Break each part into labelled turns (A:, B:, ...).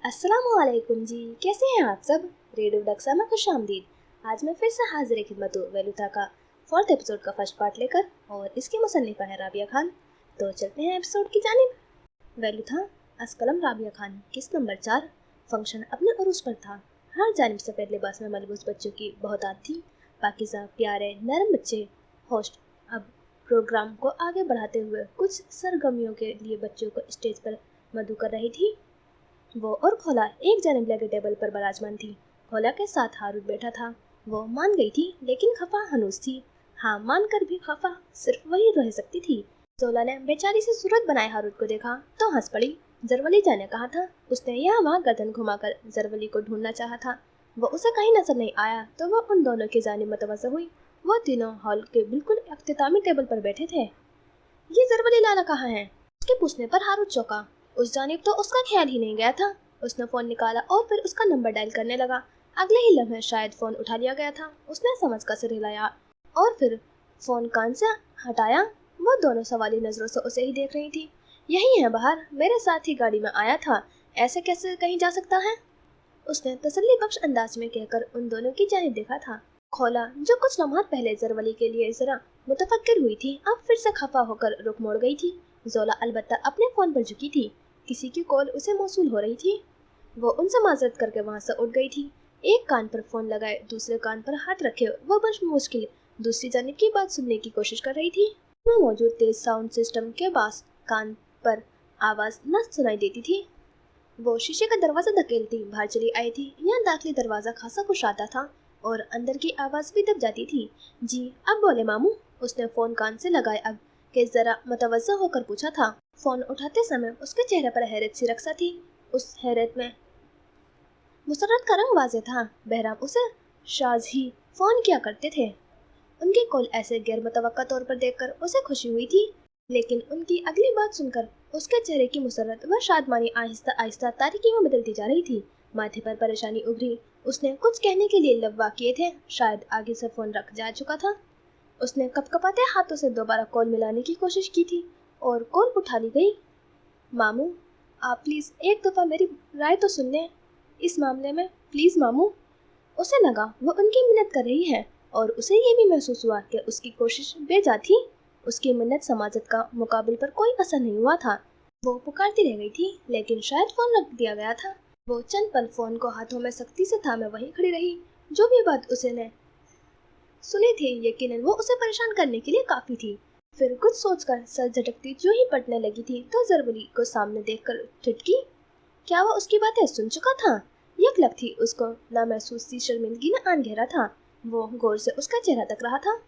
A: अस्सलामुअलैकुम जी, कैसे हैं आप सब। रेडियो डक्सा में खुश आमदीद। आज मैं फिर से हाजिर खिदमत हूँ वेलुथा का 4th एपिसोड का फर्स्ट पार्ट लेकर, और इसकी मुसन्निफा है राबिया खान। तो चलते हैं एपिसोड की जानिब। वेलुथा अस्कलम राबिया खान किस नंबर 4 फंक्शन अपने उरूस पर था। हर जानिब सफ़ेद लिबास में मलबूस बच्चों की बहुतात थी। पाकिज़ा प्यारे नरम बच्चे। होस्ट अब प्रोग्राम को आगे बढ़ाते हुए कुछ सरगर्मियों के लिए बच्चों को स्टेज पर मदऊ कर रही थी। वो और खोला एक जानिब लगे टेबल पर विराजमान थी। खोला के साथ हारूत बैठा था। वो मान गई थी, लेकिन खफा हनूस थी। हाँ, मान कर भी खफा सिर्फ वही रह सकती थी। जोला ने बेचारी से सूरत बनाए हारूत को देखा तो हंस पड़ी। जरवली जाने कहा था। उसने यहाँ वहाँ गर्दन घुमाकर जरवली को ढूंढना चाहा था। वो उसे कहीं नजर नहीं आया तो वो उन दोनों की जानिब मुतवज्जह हुई। वो तीनों हॉल के बिल्कुल इख्तितामी टेबल पर बैठे थे। ये जरवली लाला कहाँ है? उसके पूछने पर हारूत चौंका। उस जानिब तो उसका ख्याल ही नहीं गया था। उसने फोन निकाला और फिर उसका नंबर डायल करने लगा। अगले ही लम्हे शायद फोन उठा लिया गया था। उसने समझ का सिर हिलाया और फिर फोन कान से हटाया। वो दोनों सवाली नजरों से उसे ही देख रही थी। यही है बाहर, मेरे साथ ही गाड़ी में आया था, ऐसे कैसे कहीं जा सकता है? उसने तसल्ली बख्श अंदाज में कहकर उन दोनों की जानिब देखा था। खोला, जो कुछ लम्हात पहले जरवली के लिए जरा मुतफक्किर हुई थी, अब फिर से खफा होकर रुख मोड़ गई थी। जोला अलबत्ता अपने फोन पर झुकी थी। किसी की कॉल उसे मौसूल हो रही थी। वो उनसे माजरत करके वहां से उठ गई थी। एक कान पर फोन लगाए दूसरे कान पर हाथ रखे वो बस मुश्किल दूसरी जानिब की बात सुनने की कोशिश कर रही थी। में मौजूद तेज साउंड सिस्टम के पास कान पर आवाज न सुनाई देती थी। वो शीशे का दरवाजा धकेलती बाहर चली आई थी। यहाँ दाखिली दरवाजा खासा कुशादा था और अंदर की आवाज भी दब जाती थी। जी अब बोले मामू। उसने फोन कान से लगाए अब के जरा मुतवज्जा होकर पूछा था। फोन उठाते समय उसके चेहरे पर हैरत सी रक्सा थी। उस हैरत में मुसर्रत का रंग वाज़ेह था। बहरहाल उसे शाज ही फोन किया करते थे। उनकी कॉल ऐसे गैर मुतवक्का तौर पर देखकर उसे खुशी हुई थी, लेकिन उनकी अगली बात सुनकर उसके चेहरे की मुसर्रत व शादमानी आहिस्ता आहिस्ता तारीकी में बदलती जा रही थी। माथे पर परेशानी उभरी। उसने कुछ कहने के लिए लब वाह किए थे, शायद आगे से फोन रख जा चुका था। उसने कपकपाते हाथों से दोबारा कॉल मिलाने की कोशिश की थी और कॉल उठा ली गई। मामू, आप प्लीज़ एक दफ़ा मेरी राय तो सुन लें इस मामले में, प्लीज़ मामू। उसे लगा वो उनकी मिन्नत कर रही है और उसे ये भी महसूस हुआ कि उसकी कोशिश बेजा थी। उसकी मिन्नत समाजत का मुकाबले पर कोई असर नहीं हुआ था। वो पुकारती रह गई थी, लेकिन शायद फ़ोन रख दिया गया था। वो चंद पल फ़ोन को हाथों में सख्ती से थामे वहीं खड़ी रही। जो भी बात उसने सुनी थी यकीनन वो उसे परेशान करने के लिए काफ़ी थी। फिर कुछ सोचकर सर झटकती जो ही पटने लगी थी तो जरवली को सामने देखकर ठिठकी। क्या वो उसकी बातें सुन चुका था? यकलक थी उसको ना महसूस सी शर्मिंदगी न आन घेरा था। वो गौर से उसका चेहरा तक रहा था।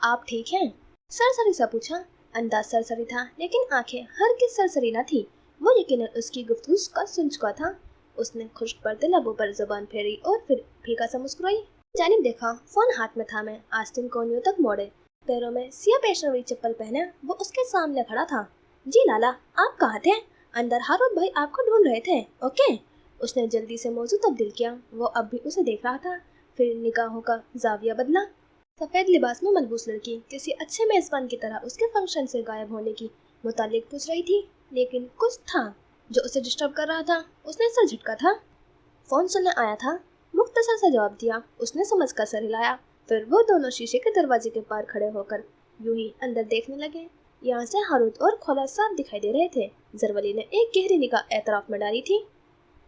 A: आप ठीक हैं? सरसरी सा पूछा। अंदाज सरसरी था, लेकिन आंखें हर किस सरसरी न थी। वो यकीनन उसकी गुफ्तगू का सुन चुका था। उसने खुश्क पड़ते लबों पर जुबान फेरी और फिर फीका सा मुस्कुराई। जानिब देखा, फोन हाथ में थामे आस्तीन कोनियों तक मोड़े, पैरों में सिया पेशनवी चप्पल पहने वो उसके सामने खड़ा था। जी लाला, आप कहाँ थे? अंदर हारूत भाई आपको ढूंढ रहे थे। ओके। उसने जल्दी से मौजू तब्दील किया। वो अब भी उसे देख रहा था। फिर निगाहों का जाविया बदला। सफेद लिबास में मलबूस लड़की किसी अच्छे मेजबान की तरह उसके फंक्शन से गायब होने की मुतालिक पूछ रही थी, लेकिन कुछ था जो उसे डिस्टर्ब कर रहा था। उसने सर झटका था। फोन सुनने आया था, मुख्तसर सा जवाब दिया। उसने समझ कर सर हिलाया। फिर वो दोनों शीशे के दरवाजे के पार खड़े होकर यूं ही अंदर देखने लगे। यहाँ से हारूत और खोला साफ दिखाई दे रहे थे। जरवली ने एक गहरी निगाह एतराफ में डाली थी।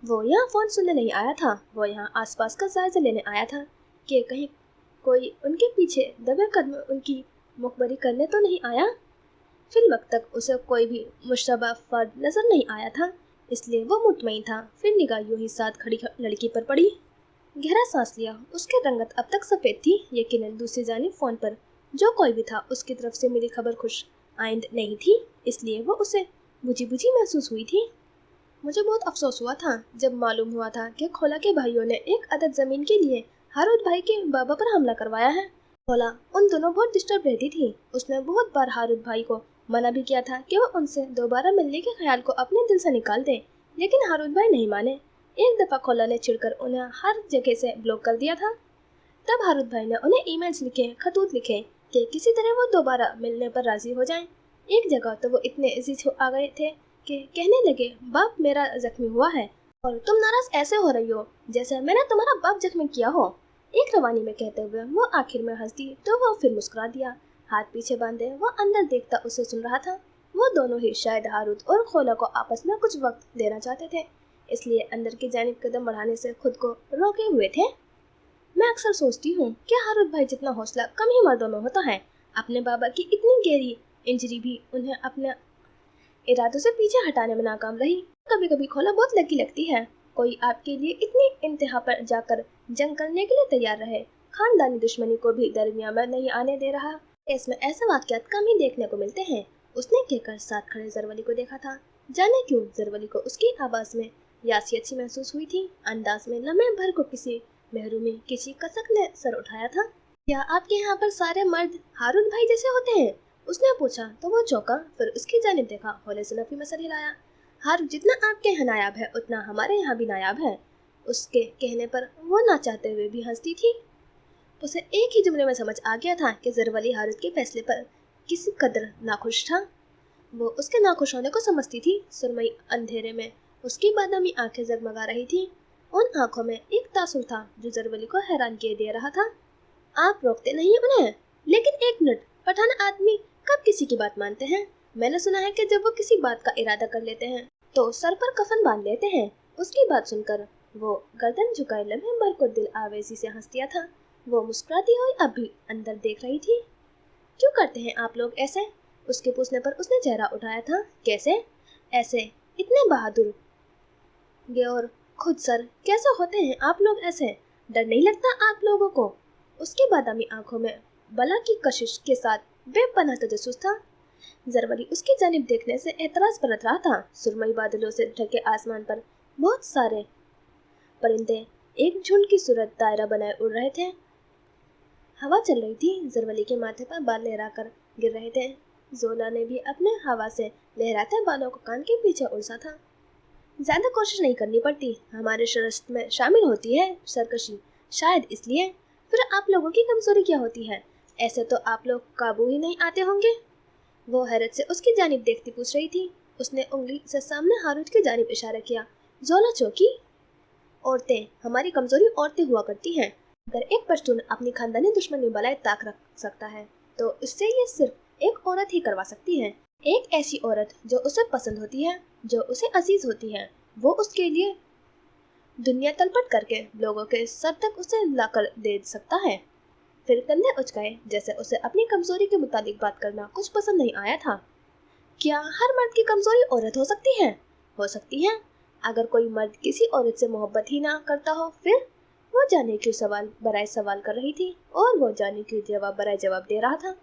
A: वो यहाँ फोन सुनने नहीं आया था, वो यहाँ आसपास का जायजा लेने आया था कि कहीं कोई उनके पीछे दबे कदम उनकी मुखबरी करने तो नहीं आया। फिर वक्त तक उसे कोई भी मुशतबा फर्द नजर नहीं आया था, इसलिए वो मुतमईन था। फिर निगाह यूं ही साथ खड़ी लड़की पर पड़ी। गहरा सांस लिया। उसकी रंगत अब तक सफ़ेद थी। यकीनन दूसरी जानिब फ़ोन पर जो कोई भी था उसकी तरफ से मिली खबर खुश आइंद नहीं थी, इसलिए वो उसे बुझी बुझी महसूस हुई थी। मुझे बहुत अफसोस हुआ था जब मालूम हुआ था कि खोला के भाइयों ने एक अदद ज़मीन के लिए हारूत भाई के बाबा पर हमला करवाया है। खोला उन दोनों बहुत डिस्टर्ब रहती थी। उसने बहुत बार हारूत भाई को मना भी किया था कि वो उनसे दोबारा मिलने के ख्याल को अपने दिल से निकाल दे, लेकिन हारूत भाई नहीं माने। एक दफ़ा खोला ने चिढ़कर उन्हें हर जगह से ब्लॉक कर दिया था। तब हारूत भाई ने उन्हें ईमेल्स लिखे, खतूत लिखे कि किसी तरह वो दोबारा मिलने पर राजी हो जाएं। एक जगह तो वो इतने इज़्ज़त आ गए थे कि कहने लगे बाप मेरा जख्मी हुआ है और तुम नाराज ऐसे हो रही हो जैसे मैंने तुम्हारा बाप जख्मी किया हो। एक रवानी में कहते हुए वो आखिर में हंस दी तो वो फिर मुस्कुरा दिया। हाथ पीछे बांधे वो अंदर देखता उसे सुन रहा था। वो दोनों ही शायद हारूद और खोला को आपस में कुछ वक्त देना चाहते थे, इसलिए अंदर की जानिब कदम बढ़ाने से खुद को रोके हुए थे। मैं अक्सर सोचती हूँ कि हारूद भाई जितना हौसला कम ही मर्दों में होता है। अपने बाबा की इतनी गहरी इंजरी भी उन्हें अपने इरादों से पीछे हटाने में नाकाम रही। कभी कभी खोला बहुत लकी लगती है। कोई आपके लिए इतनी इंतहा पर जाकर जंग करने के लिए तैयार रहे, खानदानी दुश्मनी को भी दरमियान में नहीं आने दे रहा। इसमें ऐसे वाकयात कम ही देखने को मिलते हैं। उसने कहकर साथ खड़े जरवली को देखा था। जाने क्यों जरवली को उसकी आवाज में यासियत सी महसूस हुई थी। अंदाज में लम्हे भर को किसी महरूमी किसी कसक ने सर उठाया था। क्या आपके यहाँ पर सारे मर्द हारूद भाई जैसे होते हैं? उसने पूछा तो वो चौंका, फिर उसकी जानिब देखा। हौले से नफी में सर हिलाया। हारूद जितना आपके यहाँ नायाब है उतना हमारे यहाँ भी नायाब है। उसके कहने पर वो ना चाहते हुए भी हंसती थी। उसे एक ही जुमले में समझ आ गया था कि जरवली हारूद के फैसले पर किसी कदर नाखुश था। वो उसके नाखुश होने को समझती थी। सुरमई अंधेरे में उसकी बादामी आंखें जगमगा रही थी। उन आंखों में एक तासुर था जो जरवली को हैरान किए दे रहा था। आप रोकते नहीं उन्हें? लेकिन एक मिनट, पठान आदमी कब किसी की बात मानते हैं? मैंने सुना है कि जब वो किसी बात का इरादा कर लेते हैं तो सर पर कफन बांध लेते हैं। उसकी बात सुनकर वो गर्दन झुकाए लम्हे भर को दिल आवेजी से हंस दिया था। वो मुस्कुराती हुई अब भी अंदर देख रही थी। क्यों करते हैं आप लोग ऐसे? उसके पूछने पर उसने चेहरा उठाया था। कैसे ऐसे? इतने बहादुर और खुद सर कैसे होते हैं आप लोग ऐसे? डर नहीं लगता आप लोगों को? उसकी बादामी आंखों में बला की कशिश के साथ बेपनाह तजस्सुस था। जरवली उसकी जानिब देखने से एतराज बरत रहा था। सुरमई बादलों से ढके आसमान पर बहुत सारे परिंदे एक झुंड की सूरत दायरा बनाए उड़ रहे थे। हवा चल रही थी। जरवली के माथे पर बाल लहराकर गिर रहे थे। जोला ने भी अपने हवा से लहराते बालों को कान के पीछे उलझा था। ज्यादा कोशिश नहीं करनी पड़ती, हमारे शरस्त में शामिल होती है सरकशी, शायद इसलिए। फिर आप लोगों की कमजोरी क्या होती है? ऐसे तो आप लोग काबू ही नहीं आते होंगे। वो हैरत से उसकी जानिब देखती पूछ रही थी। उसने उंगली से सामने हारूद की जानिब इशारा किया। जोला चौकी? औरतें, हमारी कमजोरी औरतें हुआ करती हैं। अगर एक पश्तून अपनी खानदानी दुश्मनी बलाए ताक रख सकता है तो इससे ये सिर्फ एक औरत ही करवा सकती है। एक ऐसी औरत जो उसे पसंद होती है, जो उसे अजीज होती है। वो उसके लिए दुनिया तलपट करके लोगों के सर तक उसे लाकर दे सकता है। फिर कंधे उचकाए जैसे उसे अपनी कमजोरी के मुताबिक बात करना कुछ पसंद नहीं आया था। क्या हर मर्द की कमजोरी औरत हो सकती है? हो सकती है। अगर कोई मर्द किसी औरत से मोहब्बत ही ना करता हो, फिर वो जाने क्यों सवाल बराए सवाल कर रही थी और वो जाने क्यों जवाब बराए जवाब दे रहा था।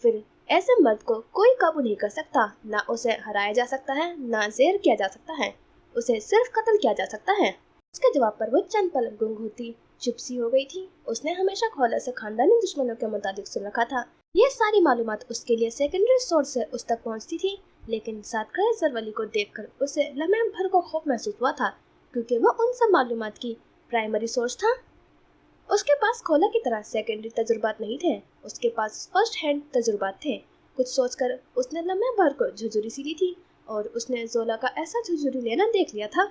A: फिर ऐसे मर्द को कोई काबू नहीं कर सकता। ना उसे हराया जा सकता है, ना जेर किया जा सकता है, उसे सिर्फ कत्ल किया जा सकता है। उसके जवाब पर वो चंद पल गुंग होती चुप सी हो गई थी। उसने हमेशा खौला से खानदानी दुश्मनों के मुताबिक सुन रखा था। ये सारी मालूमात उसके लिए सेकेंडरी सोर्स से उस तक पहुंचती थी, लेकिन साथ खड़े जरवली को देखकर उसे लम्हे भर को खौफ महसूस हुआ था, क्योंकि वो उन सब मालूमात की प्राइमरी सोर्स था। उसके पास खोला की तरह सेकेंडरी तजुर्बात नहीं थे, उसके पास फर्स्ट हैंड तजुर्बात थे। कुछ सोचकर उसने लम्हे भर को झुझुरी सी ली थी और उसने जोला का ऐसा झुझुरी लेना देख लिया था।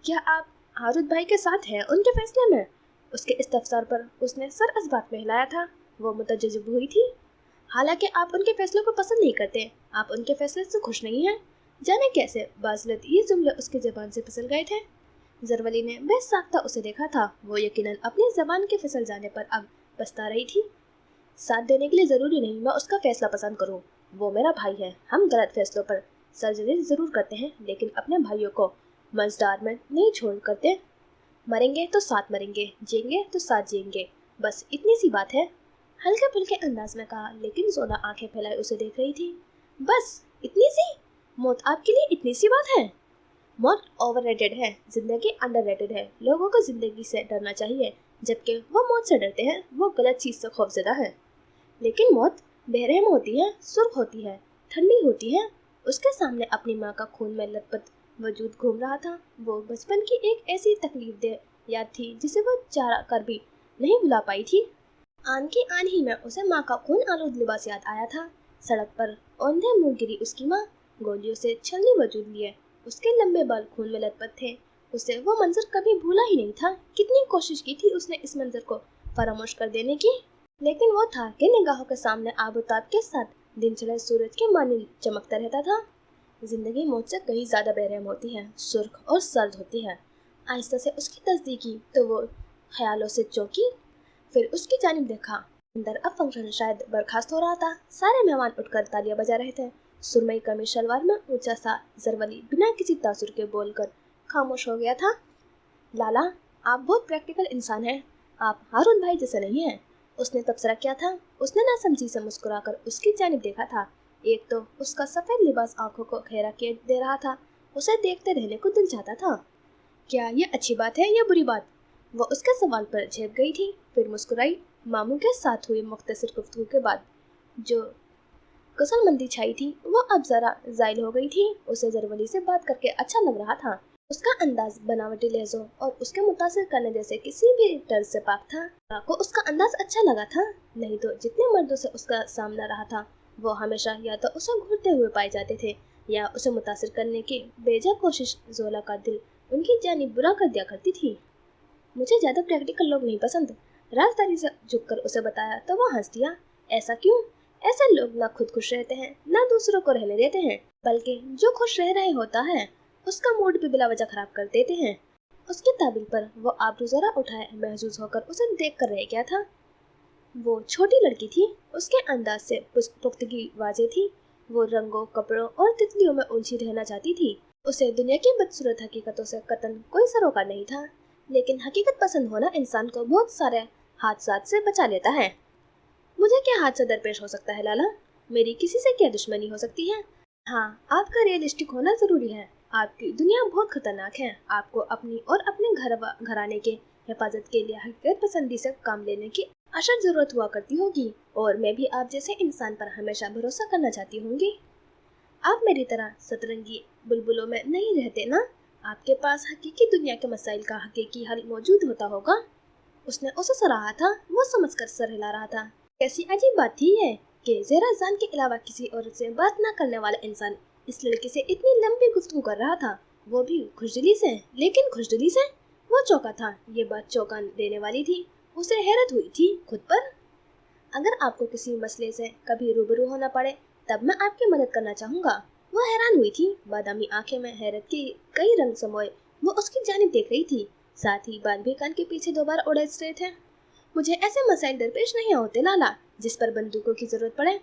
A: क्या आप हारूद भाई के साथ हैं उनके फैसले में? उसके इस्तफसार पर उसने सर इस बात में हिलाया था। वो मुतजज्जिब हुई थी। हालांकि आप उनके फैसलों को पसंद नहीं करते, आप उनके फैसले से खुश नहीं हैं। जाने कैसे बाज़लत ये जुमले उसकी ज़बान से फिसल गए थे। जरवली ने बेसाख्ता उसे देखा था। वो यकीनन अपनी ज़बान के फिसल जाने पर अब पछता रही थी। साथ देने के लिए ज़रूरी नहीं मैं उसका फैसला पसंद करूँ। वो मेरा भाई है। हम गलत फैसलों पर सर्जरी ज़रूर करते हैं, लेकिन अपने भाइयों को मझदार में नहीं छोड़ करते। मरेंगे तो साथ मरेंगे, जिएंगे तो साथ जिएंगे, बस इतनी सी बात है। हल्के फुल्के अंदाज में कहा, लेकिन जोला आंखें फैलाए उसे देख रही थी। बस इतनी सी? मौत आपके लिए इतनी सी बात है? मौत ओवररेटेड है, जिंदगी अंडररेटेड है। लोगों को जिंदगी से डरना चाहिए, जबकि वो मौत से डरते हैं। वो गलत चीज़ से खौफजदा है। लेकिन मौत बेरहम होती है, सुर्ख होती है, ठंडी होती है। उसके सामने अपनी माँ का खून में लथपथ वजूद घूम रहा था। वो बचपन की एक ऐसी तकलीफ दे याद थी जिसे वो चारा कर भी नहीं भुला पाई थी। आन की आन ही में उसे माँ का खून आलूद लिबास याद आया था। सड़क पर औंधे मुंह गिरी उसकी माँ, गोलियों से छलनी वजूद लिए। उसके लंबे बाल खून में लथपथ थे। उसे वो मंजर कभी भूला ही नहीं था। कितनी कोशिश की थी उसने इस मंजर को फरामोश कर देने की, लेकिन वो था कि निगाहों के सामने आबोताब के साथ दिन चढ़े सूरज के मानिंद चमकता रहता था। जिंदगी मौत से कहीं ज्यादा बेरहम होती है, सुर्ख और सर्द होती है। आहिस्ता से उसकी तस्दीक की तो वो ख्यालों से चौंकी, फिर उसकी जानिब देखा। अंदर अब फंक्शन शायद बर्खास्त हो रहा था। सारे मेहमान उठकर तालियां बजा रहे थे। सुरमई कमीज शलवार में ऊंचा सा जरवली बिना किसी तासुर के बोलकर खामोश हो गया था। लाला, आप बहुत प्रैक्टिकल इंसान हैं, आप हारून भाई जैसे नहीं हैं। उसने तबसरा किया था। उसने नासमझी से मुस्कुराकर उसकी जानिब देखा था। एक तो उसका सफेद लिबास आंखों को घेरा किए दे रहा था। उसे देखते रहने को दिल चाहता था। क्या ये अच्छी बात है या बुरी बात? वो उसके सवाल पर झेप गई थी, फिर मुस्कुराई। मामू के साथ हुई मुख्तसर गुफ्तगू के बाद जो कसलमंदी छाई थी वो अब जरा जायल हो गई थी। उसे जरवली से बात करके अच्छा लग रहा था। उसका अंदाज बनावटी लहजों और उसके मुतासिर करने जैसे किसी भी तर्ज से पाक था। को उसका अंदाज अच्छा लगा था, नहीं तो जितने मर्दों से उसका सामना रहा था वो हमेशा या तो उसे घूरते हुए पाए जाते थे या उसे मुतासिर करने की बेजा कोशिश जोला का दिल उनकी जानिब बुरा कर दिया करती थी। मुझे ज्यादा प्रैक्टिकल लोग नहीं पसंद, राजदारी से झुककर उसे बताया तो वो हंस दिया। ऐसा क्यों? ऐसे लोग ना खुद खुश रहते हैं ना दूसरों को रहने देते हैं, बल्कि जो खुश रह रहे होता है उसका मूड भी बिला वजह खराब कर देते हैं। उसकी ताबीर पर वो आबरू जरा उठाए महजूज होकर उसे देख कर रह गया था। वो छोटी लड़की थी, उसके अंदाज से पुख्तगी वाजे थी। वो रंगों, कपड़ों और तितलियों में उलझी रहना चाहती थी। उसे दुनिया की बदसूरत हकीकतों से कतन कोई सरोकार नहीं था, लेकिन हकीकत पसंद होना इंसान को बहुत सारे हादसात से बचा लेता है। मुझे क्या हादसा दरपेश हो सकता है लाला? मेरी किसी से क्या दुश्मनी हो सकती है? हाँ, आपका रियलिस्टिक होना जरूरी है। आपकी दुनिया बहुत खतरनाक है। आपको अपनी और अपने घराने के हिफाजत के लिए हकीकत पसंदी से काम लेने की अशद जरूरत हुआ करती होगी, और मैं भी आप जैसे इंसान पर हमेशा भरोसा करना चाहती होंगी। आप मेरी तरह सतरंगी बुलबुलों में नहीं रहते ना। आपके पास हकीकी दुनिया के मसाइल का हकीकी हल मौजूद होता होगा। उसने उसे सराहा था। वो समझकर सर हिला रहा था। कैसी अजीब बात थी ये कि ज़ेरा जान के अलावा किसी औरत से बात न करने वाला इंसान इस लड़की से इतनी लंबी गुफ्तगू कर रहा था, वो भी खुशदिली से। लेकिन खुशदिली से वो चौंका था। ये बात चौंका देने वाली थी। उसे हैरत हुई थी खुद पर। अगर आपको किसी मसले से कभी रूबरू होना पड़े तब मैं आपकी मदद करना चाहूँगा। वो हैरान हुई थी। बादामी आंखें में हैरत के कई रंग समोए वो उसकी जानिब देख रही थी, साथ ही बाल भी कान के पीछे दोबारा उड़स रहे थे। मुझे ऐसे मसाइल दरपेश नहीं होते लाला जिस पर बंदूकों की जरूरत पड़े।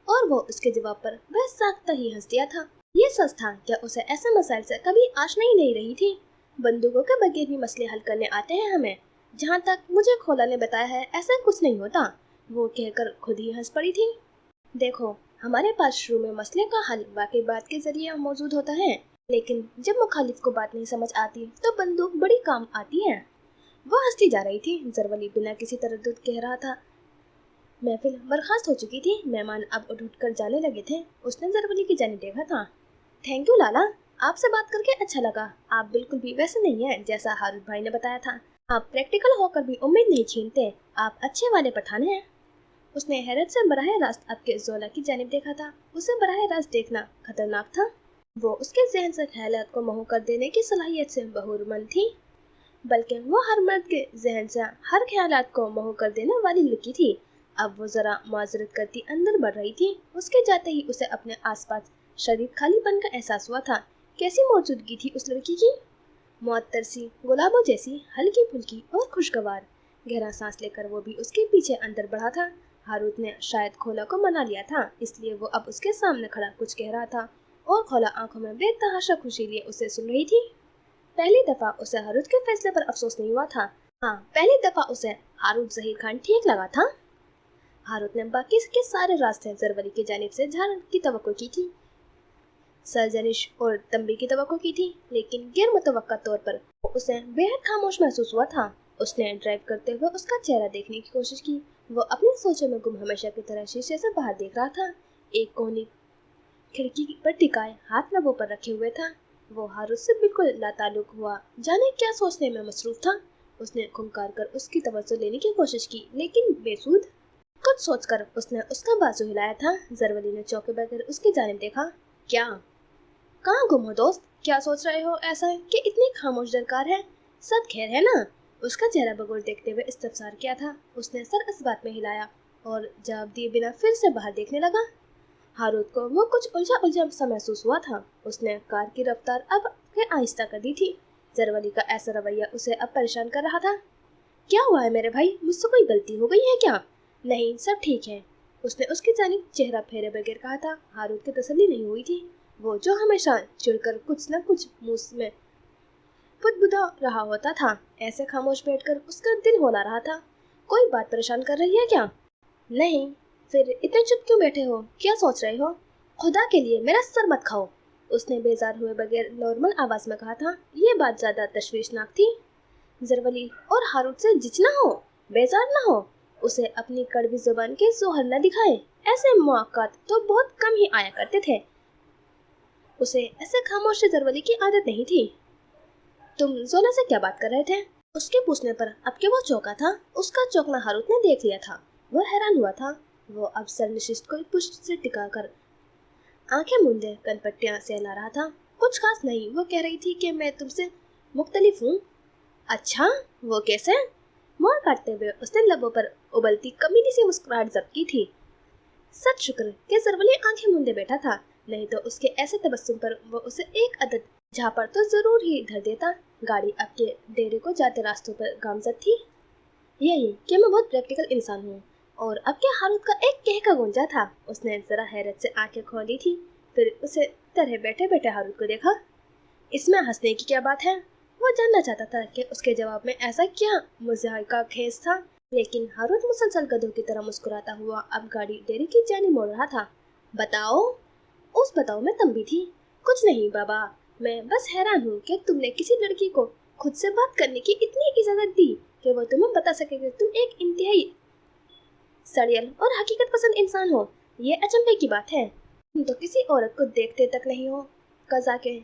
A: और वो उसके जवाब पर बस साख्ता ही हंस दिया था। ये सच था क्या उसे ऐसे मसाइल से कभी आशनाई नहीं रही थी? बंदूकों के बगैर भी मसले हल करने आते हैं हमें। जहाँ तक मुझे खोला ने बताया है ऐसा कुछ नहीं होता, वो कहकर खुद ही हंस पड़ी थी। देखो, हमारे पास शुरू में मसले का हल वाकई बात के जरिए मौजूद होता है, लेकिन जब मुखालिफ को बात नहीं समझ आती तो बंदूक बड़ी काम आती है। वो हंसती जा रही थी। जरवली बिना किसी तरद्दुद कह रहा था। महफिल बर्खास्त हो चुकी थी। मेहमान अब उठ कर जाने लगे थे। उसने जरवली की जानिब देखा था। थैंक यू लाला, आपसे बात करके अच्छा लगा। आप बिल्कुल भी वैसे नहीं है जैसा हारून भाई ने बताया था। आप प्रैक्टिकल होकर भी उम्मीद नहीं छीनते। आप अच्छे वाले पठान हैं। उसने हैरत से बराह रास्त आपके जोला की जानिब देखा था। उसे बराह रास्त देखना खतरनाक था। वो उसके जहन से ख्यालात को महू कर देने की सलाहियत से बहुरमंद थी, बल्कि वो हर मर्द के जहन से हर ख्यालात को महू कर देने वाली लड़की थी। अब वो जरा माजरत करती अंदर बढ़ रही थी। उसके जाते ही उसे अपने आसपास शदीद खालीपन का एहसास हुआ था। कैसी मौजूदगी थी उस लड़की की, मुअत्तर सी, गुलाबों जैसी, हल्की फुल्की और खुशगवार। गहरा सांस लेकर वो भी उसके पीछे अंदर बढ़ा था। हारूत ने शायद खोला को मना लिया था, इसलिए वो अब उसके सामने खड़ा कुछ कह रहा था और खोला आंखों में बेतहाशा खुशी लिए उसे सुन रही थी। पहली दफा उसे हारूत के फैसले पर अफसोस नहीं हुआ था। हाँ, पहली दफा उसे हारूत जहीर खान ठीक लगा था। हारूत ने बाकी के सारे रास्ते जरवली की जानिब से झाड़ की तवक्को की थी, सरजनिश और तंबी की तवक्को की थी, लेकिन गैर मुतवक्का तौर पर उसे बेहद खामोश महसूस हुआ था। उसने ड्राइव करते हुए उसका चेहरा देखने की कोशिश की। वो अपनी सोचों में गुम हमेशा की तरह शीशे से बाहर देख रहा था। एक कोनी खिड़की पर टिकाए हाथ लबों पर रखे हुए था। वो हारूत से बिल्कुल लाताल्लुक हुआ, जाने क्या सोचने में मसरूफ था। उसने खुंकार कर उसकी तवज्जो लेने की कोशिश की, लेकिन बेसूद। कुछ सोचकर उसने उसका बाजू हिलाया था। जरवली ने चौंके बगैर उसकी जानिब देखा। क्या? कहाँ गुम हो दोस्त? क्या सोच रहे हो ऐसा है कि इतनी खामोश दरकार है? सब खैर है ना? उसका चेहरा बगौर देखते हुए इस्तफसार किया था। उसने सर इस बात में हिलाया और जवाब दिए बिना फिर से बाहर देखने लगा। हारूत को वो कुछ उलझा उलझा सा महसूस हुआ था। उसने कार की रफ्तार अब आहिस्ता कर दी थी। जरवली का ऐसा रवैया उसे अब परेशान कर रहा था। क्या हुआ है मेरे भाई? मुझसे कोई गलती हो गई है क्या? नहीं, सब ठीक है, उसने उसकी जानिब चेहरा फेरे बगैर कहा था। हारूत की तसल्ली नहीं हुई थी। वो जो हमेशा चिढ़कर कुछ न कुछ मुंह में बुदबुदा रहा होता था, ऐसे खामोश बैठकर उसका दिल होला रहा था। कोई बात परेशान कर रही है क्या? नहीं। फिर इतने चुप क्यों बैठे हो? क्या सोच रहे हो? खुदा के लिए मेरा सर मत खाओ, उसने बेजार हुए बगैर नॉर्मल आवाज में कहा था। ये बात ज्यादा तशवीशनाक थी। जरवली और हारूत से जितना हो, बेजार ना हो, उसे अपनी कड़वी जुबान के जोहर न दिखाए। ऐसे मौक़ात तो बहुत कम ही आया करते थे। उसे ऐसे खामोश जरवली की आदत नहीं थी। तुम जोला से क्या बात कर रहे थे? उसके पूछने पर अब के वो चौंका था। उसका चौंकना हारूत ने देख लिया था। वह हैरान हुआ था। वो अब सरनशिस्त को पुष्ट से टिकाकर आंखें मूंदे कनपट्टियां सहला रहा था। कुछ खास नहीं, वो कह रही थी कि मैं तुमसे मुख्तलिफ हूँ। अच्छा, वो कैसे? मोड़ काटते हुए उसने लबों पर उबलती कमीनी सी मुस्कुराहट जब्त की थी। सच शुक्र कि जरवली आंखें मूंदे बैठा था, नहीं तो उसके ऐसे तबस्सुम पर वो उसे एक अदद झापड़ तो जरूर ही धर देता। गाड़ी अब के डेरे को जाते रास्तों पर गामजद थी। यही कि मैं बहुत प्रैक्टिकल इंसान हूँ। और अब के हारूत का एक कहका गूंजा था। उसने जरा हैरत से आंखें खोली थी, फिर उसे तरह बैठे बैठे हारूत को देखा। इसमें हंसने की क्या बात है? वो जानना चाहता था कि उसके जवाब में ऐसा क्या मुज़ाहिका का खेस था, लेकिन हारूत मुसलसल गधों की तरह मुस्कुराता हुआ अब गाड़ी डेरे की जानिब मोड़ रहा था। बताओ? उस बताओ में तंबी थी। कुछ नहीं बाबा, मैं बस हैरान हूँ कि तुमने किसी लड़की को खुद से बात करने की इतनी इजाजत दी कि वो तुम्हें बता सके कि तुम एक इंतहाई सड़ियल और हकीकत पसंद इंसान हो। ये अचंभे की बात है। तुम तो किसी औरत को देखते तक नहीं हो, कज़ा के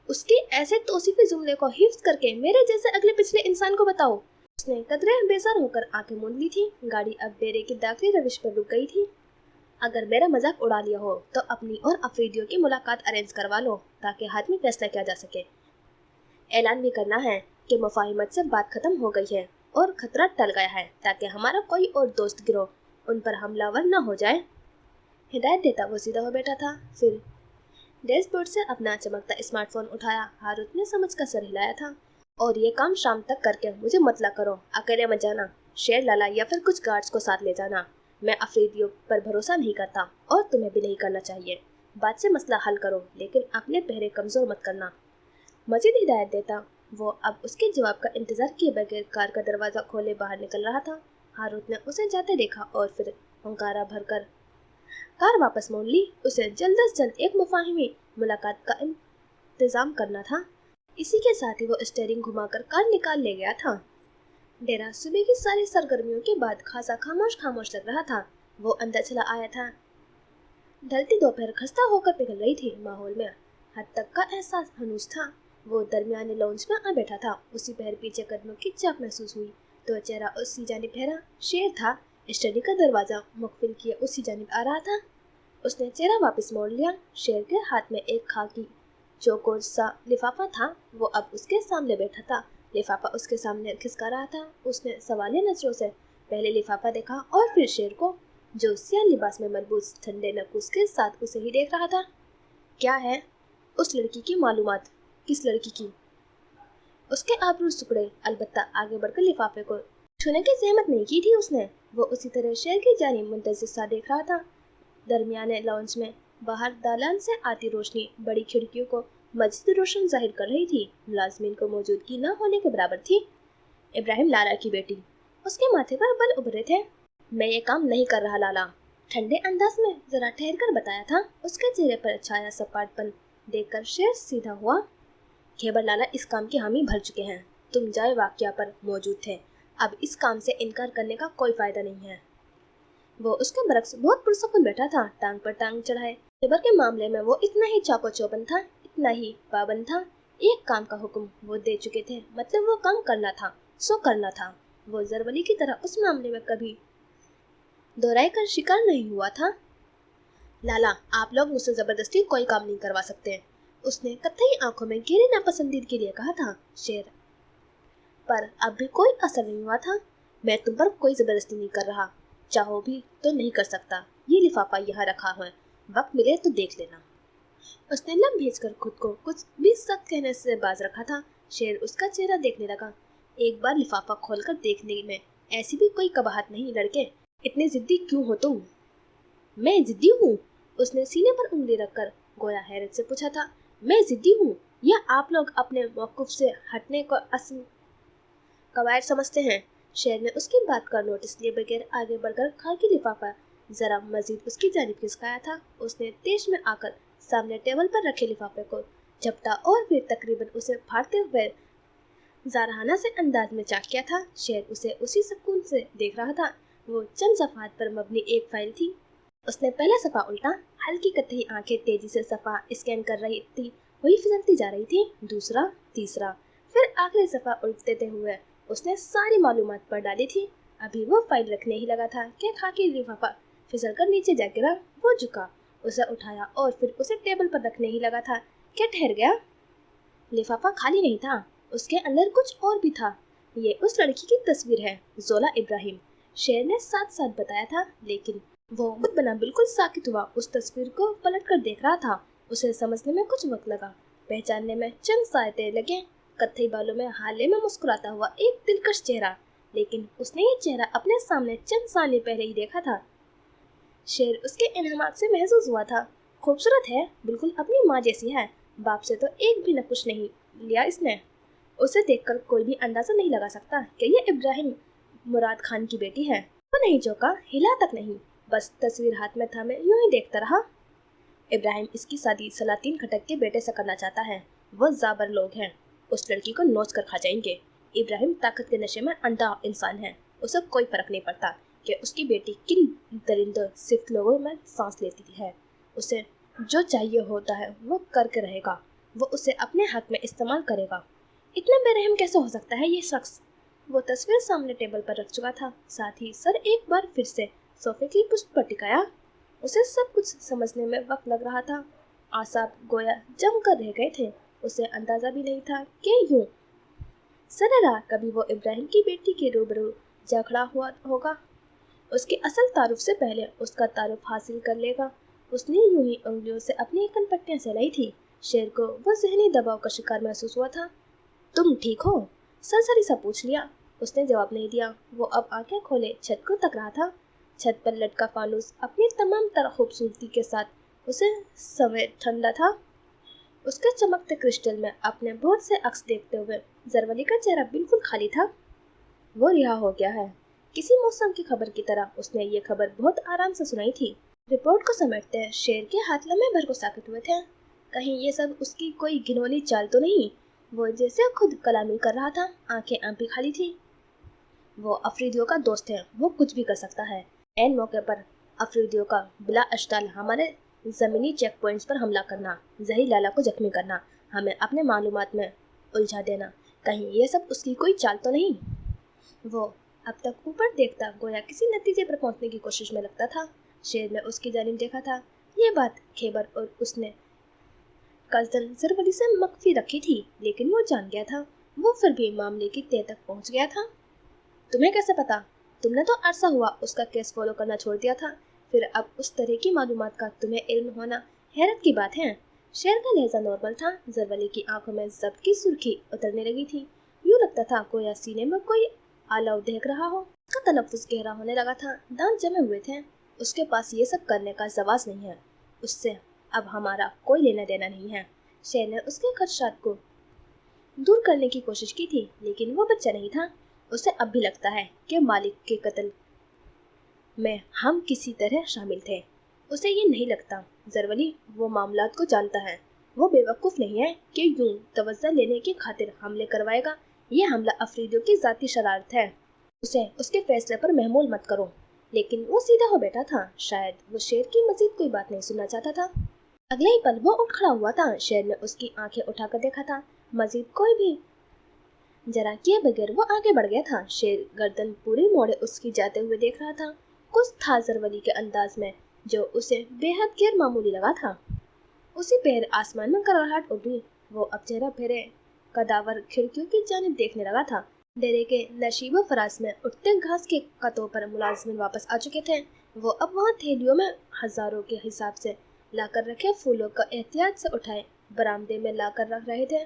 A: उसके ऐसे तौसीफी जुमले को हिफ्ज करके मेरे जैसे अगले पिछले इंसान को बताओ। उसने कदरे बेजार होकर आंखें मूंद ली थी। गाड़ी अब डेरे की दाखिली रविश पर रुक गई थी। अगर मेरा मजाक उड़ा लिया हो तो अपनी और अफरीदियों की मुलाकात अरेंज करवा लो, ताकि हाथ में फैसला किया जा सके। ऐलान भी करना है कि मुफाहिमत से बात खत्म हो गई है और खतरा टल गया है, ताकि हमारा कोई और दोस्त गिरोह उन पर हमलावर न हो जाए। हिदायत देता वो सीधा हो बैठा था। फिर डैशबोर्ड से अपना चमकता स्मार्टफोन उठाया। हारूत ने समझ कर सर हिलाया था। और ये काम शाम तक करके मुझे मतला करो। अकेले मत जाना, शेर लाला या फिर कुछ गार्ड्स को साथ ले जाना। मैं अफरीदियों पर भरोसा नहीं करता और तुम्हें भी नहीं करना चाहिए। बात से मसला हल करो, लेकिन अपने पहरे कमजोर मत करना। मजीद हिदायत देता वो अब उसके जवाब का इंतजार किए बगैर कार का दरवाजा खोले बाहर निकल रहा था। हारूत ने उसे जाते देखा और फिर हुंकारा भरकर कार वापस मोड़ ली। उसे जल्द अज जल्द एक मुफाहिमी मुलाकात का इंतजाम करना था। इसी के साथ ही वो स्टीयरिंग घुमाकर कार निकाल ले गया था। डेरा सुबह की सारी सरगर्मियों के बाद खासा खामोश खामोश लग रहा था। वो अंदर चला आया था। ढलती दोपहर खस्ता होकर पिघल रही थी। माहौल में हद तक का एहसास हनूस था। वो दरमियाने लॉन्च में आ बैठा था। उसी पैर पीछे कदमों की चाप महसूस हुई तो चेहरा उसी जानिब फेरा। शेर था। स्टडी का दरवाजा मुकफिल किए उसी जानिब आ रहा था। उसने चेहरा वापस मोड़ लिया। शेर के हाथ में एक खाकी चौकोर सा लिफाफा था। वो अब उसके सामने बैठा था। लिफाफा उसके सामने खिसका रहा था। उसने सवालिया नजरों से पहले लिफाफा देखा और फिर शेर को, जो सियाह लिबास में मलबूस ठंडे नकूस के साथ उसे ही देख रहा था। क्या है? उस लड़की की मालूमात। किस लड़की की? उसके आबरू सुकड़े। अलबत्ता आगे बढ़कर लिफाफे को छूने की जहमत नहीं की थी उसने। वो उसी तरह शेर की जानिब मुंतज़िर सा देख रहा था। दरमियाने लॉन्च में बाहर दालान से आती रोशनी बड़ी खिड़कियों को मजीद रोशन जाहिर कर रही थी। मुलाजमीन को मौजूदगी न होने के बराबर थी। इब्राहिम लाला की बेटी। उसके माथे पर बल उभरे थे। मैं ये काम नहीं कर रहा लाला, ठंडे अंदाज में जरा ठहर कर बताया था। उसके चेहरे पर छाया सपाटपन देखकर शेर सीधा हुआ। खैबर लाला इस काम की हामी भर चुके हैं। तुम जाए वाकया पर मौजूद थे। अब इस काम से इनकार करने का कोई फायदा नहीं है। वो उसके बरक्स बहुत पुरसुकून बैठा था, टांग पर टांग चढ़ाए। खैबर के मामले में वो इतना ही चाको चौबंद था, इतना ही पाबंद था। एक काम का हुक्म वो दे चुके थे, मतलब वो काम करना था सो करना था। वो जरवली की तरह उस मामले में कभी दोहराई कर शिकार नहीं हुआ था। लाला, आप लोग मुझसे जबरदस्ती कोई काम नहीं करवा सकते। اس نے कत्थई आंखों में गहरी नापसंदीदगी के लिए कहा था। शेर, पर अब भी कोई असर नहीं हुआ था। मैं तुम पर कोई जबरदस्ती नहीं कर रहा, चाहो भी तो नहीं कर सकता। ये लिफाफा यहाँ रखा है, वक्त मिले तो देख लेना। उसने लम भेजकर खुद को कुछ भी सख्त कहने से बाज रखा था। शेर उसका चेहरा देखने लगा। एक बार लिफाफा खोलकर देखने में ऐसी भी कोई कबाहत नहीं। लड़के, इतने जिद्दी क्यों हो तुम? मैं जिद्दी हूँ? उसने सीने पर उंगली रखकर गोया हैरत से पूछा था। मैं जिद्दी हूँ या आप लोग अपने मौक़िफ़ से हटने को असम कवायद समझते हैं? शेर ने उसकी बात का नोटिस लिए बगैर आगे बढ़कर खाकी लिफाफा जरा मजीद उसकी जानिब खिसकाया था। उसने तेज में आकर सामने टेबल पर रखे लिफाफे को झपटा और फिर तकरीबन उसे फाड़ते हुए ज़ारहाना से अंदाज में चाक किया था। शेर उसे उसी सुकून से देख रहा था। वो चंद सफ़ात पर मबनी एक फाइल थी। उसने पहला सफ़ा उल्टा, हल्की कत्थई आंखें तेजी से सफ़ा स्कैन कर रही थी, वही फिसलती जा रही थी। दूसरा, तीसरा, फिर आखिरी सफ़ा उल्टते हुए उसने सारी मालूमात पढ़ डाली थी। अभी वो फाइल रखने ही लगा था कि खाकी लिफाफा फिसल कर नीचे जा गिरा। वो झुका, उसे उठाया और फिर उसे टेबल पर रखने ही लगा था कि ठहर गया। लिफाफा खाली नहीं था, उसके अंदर कुछ और भी था। ये उस लड़की की तस्वीर है, जोला इब्राहिम। शेर ने साथ साथ बताया था, लेकिन वो मुंह बना बिल्कुल साकित हुआ। उस तस्वीर को पलट कर देख रहा था। उसे समझने में कुछ वक्त लगा, पहचानने में चंद सायते लगे। कत्थई बालों में हाले में मुस्कुराता हुआ एक दिलकश चेहरा, लेकिन उसने ये चेहरा अपने सामने चंद साल पहले ही देखा था। शेर उसके इन्हमाक से महसूस हुआ था। खूबसूरत है, बिल्कुल अपनी माँ जैसी है। बाप से तो एक भी नकुश नहीं लिया इसने। उसे देखकर कोई भी अंदाजा नहीं लगा सकता कि ये इब्राहिम मुराद खान की बेटी है। वो नहीं चौंका, हिला तक नहीं, बस तस्वीर हाथ में था, मैं यूं ही देखता रहा। इब्राहिम इसकी शादी सलातीन खटक के बेटे से करना चाहता है। वो जाबर लोग हैं, उस लड़की को नोच कर खा जाएंगे। इब्राहिम ताकत के नशे में अंधा इंसान है। उसे कोई फर्क नहीं पड़ता कि उसकी बेटी किन दरिंदों सिफ्त लोगों में सांस लेती है। उसे जो चाहिए होता है वो करके रहेगा। वो उसे अपने हक में इस्तेमाल करेगा। इतना बेरहम कैसे हो सकता है ये शख्स? वो तस्वीर सामने टेबल पर रख चुका था, साथ ही सर एक बार फिर से सोफे की पुष्ट पर टिकाया। उसे सब कुछ समझने में वक्त लग रहा था। आसाब गोया जम कर रह गए थे। उसे अंदाजा भी नहीं था कि यूं सरेराह कभी वो इब्राहिम की बेटी के रूबरू जा खड़ा हुआ होगा। उसके असल तारुफ से पहले उसका तारुफ हासिल कर लेगा। उसने यूं ही उंगलियों से अपनी कनपट्टियां सहलाई थी। शेर को वो जहनी दबाव का शिकार महसूस हुआ था। तुम ठीक हो? सरसरी सा पूछ लिया। उसने जवाब नहीं दिया। वो अब आंखें खोले छत को तक रहा था। छत पर लटका फानूस अपनी तमाम तरह खूबसूरती के साथ उसे समेत ठंडा था। उसके चमकते क्रिस्टल में अपने बहुत से अक्स देखते हुए जरवली का चेहरा बिल्कुल खाली था। वो रिहा हो गया है। किसी मौसम की खबर की तरह उसने ये खबर बहुत आराम से सुनाई थी। रिपोर्ट को समेटते शेर के हाथ लम्हे भर को साकित हुए थे। कहीं ये सब उसकी कोई घिनौनी चाल तो नहीं? वो जैसे खुद कलामी कर रहा था। आंखें अब भी खाली थी। वो अफरीदियों का दोस्त है, वो कुछ भी कर सकता है। ऐन मौके पर अफरीदियों का बिला अश्ताल हमारे ज़मीनी चेक पॉइंट्स पर हमला करना, जही लाला को जख्मी करना, हमें अपने मालूमात में उलझा देना, कहीं ये सब उसकी कोई चाल तो नहीं? वो अब तक ऊपर देखता गोया किसी नतीजे पर पहुंचने की कोशिश में लगता था। शेर ने उसकी जानिब देखा था। ये बात खैबर और उसने कज़न ज़रवली से मख्फी रखी थी, लेकिन वो जान गया था। वो फिर भी मामले की तह तक पहुंच गया था। तुम्हें कैसे पता? तुमने तो अरसा हुआ उसका केस फॉलो करना छोड़ दिया था, फिर अब उस तरह की मालूमात का तुम्हें इल्म होना हैरत की बात है। शेर का लहजा नॉर्मल था। ज़रवली की आंखों में ज़ब्त की सुर्खी उतरने लगी थी। यूँ लगता था गोया सीने में कोई आलाव देख रहा हो। उसका तनफ्फुस गहरा होने लगा था, दांत जमे हुए थे। उसके पास ये सब करने का जवाब नहीं है। उससे अब हमारा कोई लेना देना नहीं है। शेर ने उसके खदशात को दूर करने की कोशिश की थी, लेकिन वो बच्चा नहीं था। उसे अब भी लगता है कि मालिक के कत्ल में हम किसी तरह शामिल थे। उसे ये नहीं लगता। ज़रवली वो मामलात को जानता है। वो बेवकूफ़ नहीं है कि यूं तवज्जो लेने की खातिर हमले करवाएगा। ये हमला अफरीदियों की ज़ाती शरारत है। उसे उसके फैसले पर महमूल मत करो। लेकिन वो सीधा हो बैठा था। शायद वो शेर की मजीद कोई बात नहीं सुनना चाहता था। अगले ही पल वो उठ खड़ा हुआ था। शेर ने उसकी आंखें उठाकर देखा था। मजीद कोई भी जरा किए बगैर वो आगे बढ़ गया था। शेर गर्दन पूरी मोड़े उसकी जाते हुए देख रहा था। कुछ था ज़रवली के अंदाज में जो उसे बेहद गैर मामूली लगा था। उसी पहर आसमान में कराहट उभरी। वो अब चेहरा फेरे कदावर खिड़कियों की जानिब देखने लगा था। डेरे के नशीबो फराज में उठते घास के कतों पर मुलाजिमिन वापस आ चुके थे। वो अब वहाँ थैलियों में हजारों के हिसाब से लाकर रखे फूलों का एहतियात से उठाए बरामदे में लाकर रख रहे थे।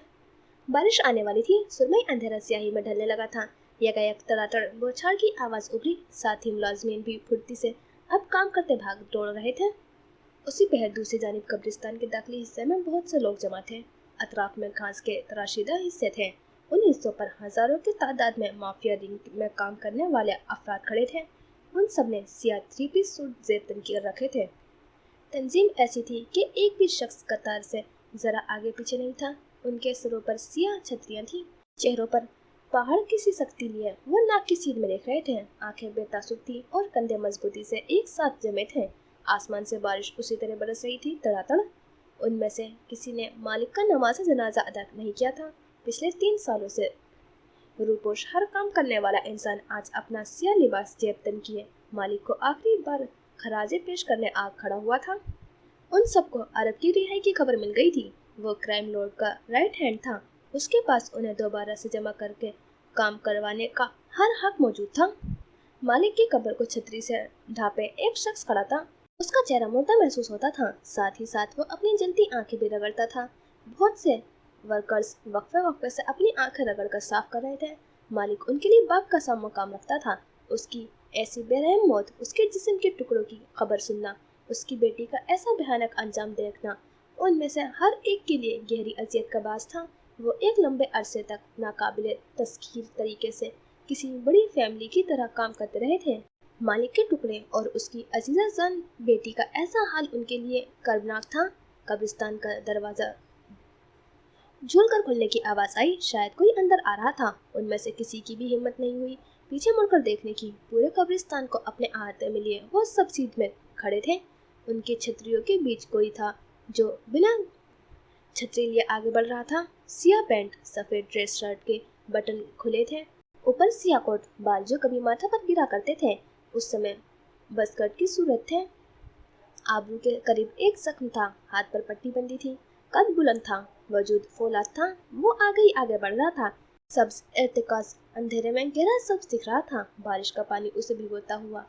A: बारिश आने वाली थी। सुरमई अंधेरा स्याही में ढलने लगा था। यकायक तड़ातड़ बौछार की आवाज उभरी। साथ ही मुलाजिमीन भी फुर्ती से अब काम करते भाग दौड़ रहे थे। उसी पहर दूसरी जानिब कब्रिस्तान के दाखिली हिस्से में बहुत से लोग जमा थे। अतराफ में घास के तराशीदा हिस्से थे। उन हिस्सों पर हजारों की तादाद में माफिया रिंग में काम करने वाले अफराद खड़े थे। उन सब ने सियाह 3 पीस सूट जेब तन किए रखे थे। तंजीम ऐसी थी कि एक भी शख्स कतार से जरा आगे पीछे नहीं था। उनके सरों पर सियाह छतरियां थी। चेहरों पर पहाड़ की सी सख्ती लिए वो नाक की सीध में देख रहे थे। आंखें बेतासुब थी और कंधे मजबूती से एक साथ जमे थे। आसमान से बारिश उसी तरह बरस रही थी तड़ातड़। उनमें से किसी ने मालिक का नमाज जनाजा अदा नहीं किया था। पिछले 3 सालों से रूपोश हर काम करने वाला इंसान आज अपना सियाह लिबास जेब तन किए मालिक को आखिरी बार खराजे पेश करने आ खड़ा हुआ था। उन सबको अरब की रिहाई की खबर मिल गई थी। वो क्राइम लॉर्ड का राइट हैंड था। उसके पास उन्हें दोबारा से जमा करके काम करवाने का हर हक मौजूद था। मालिक की कब्र को छतरी से ढांपे एक शख्स खड़ा था। उसका चेहरा मुर्दा महसूस होता था। साथ ही साथ वो अपनी जलती आंखें भी रगड़ता था। बहुत से वर्कर्स वक्फे वक्फे से अपनी आंखें रगड़कर साफ कर रहे थे। मालिक उनके लिए बाप का सा मकाम रखता था। उसकी ऐसी बेरहम मौत, उसके जिस्म के टुकड़ों की खबर सुनना, उसकी बेटी का ऐसा भयानक अंजाम देखना उनमें से हर एक के लिए गहरी अजियत का बास था। वो एक लंबे अरसे तक नाकाबिले तस्खीर तरीके से किसी बड़ी फैमिली की तरह काम करते रहे थे। मालिक के टुकड़े और उसकी अजीजा जान बेटी का ऐसा हाल उनके लिए कर्बनाक था। कब्रिस्तान का दरवाजा झूल कर खुलने की आवाज आई। शायद कोई अंदर आ रहा था। उनमें से किसी की भी हिम्मत नहीं हुई पीछे मुड़कर देखने की। पूरे कब्रिस्तान को अपने अहाते में लिए वो सब सीध में खड़े थे। उनके छतरियों के बीच कोई था जो बिना छतरी लिए आगे बढ़ रहा था। सियाह पैंट, सफेद ड्रेस शर्ट के बटन खुले थे। ऊपर सियाह कोट, बाल जो कभी माथा पर गिरा करते थे उस समय बस्कट की सूरत थे। आबरू के करीब एक जख्म था। हाथ पर पट्टी बंदी थी। कद बुलंद था, वजूद फौलाद था। वो आगे ही आगे बढ़ रहा था। सब्ज इर्तिकाज अंधेरे में गहरा सब्ज दिख रहा था। बारिश का पानी उसे भिगोता हुआ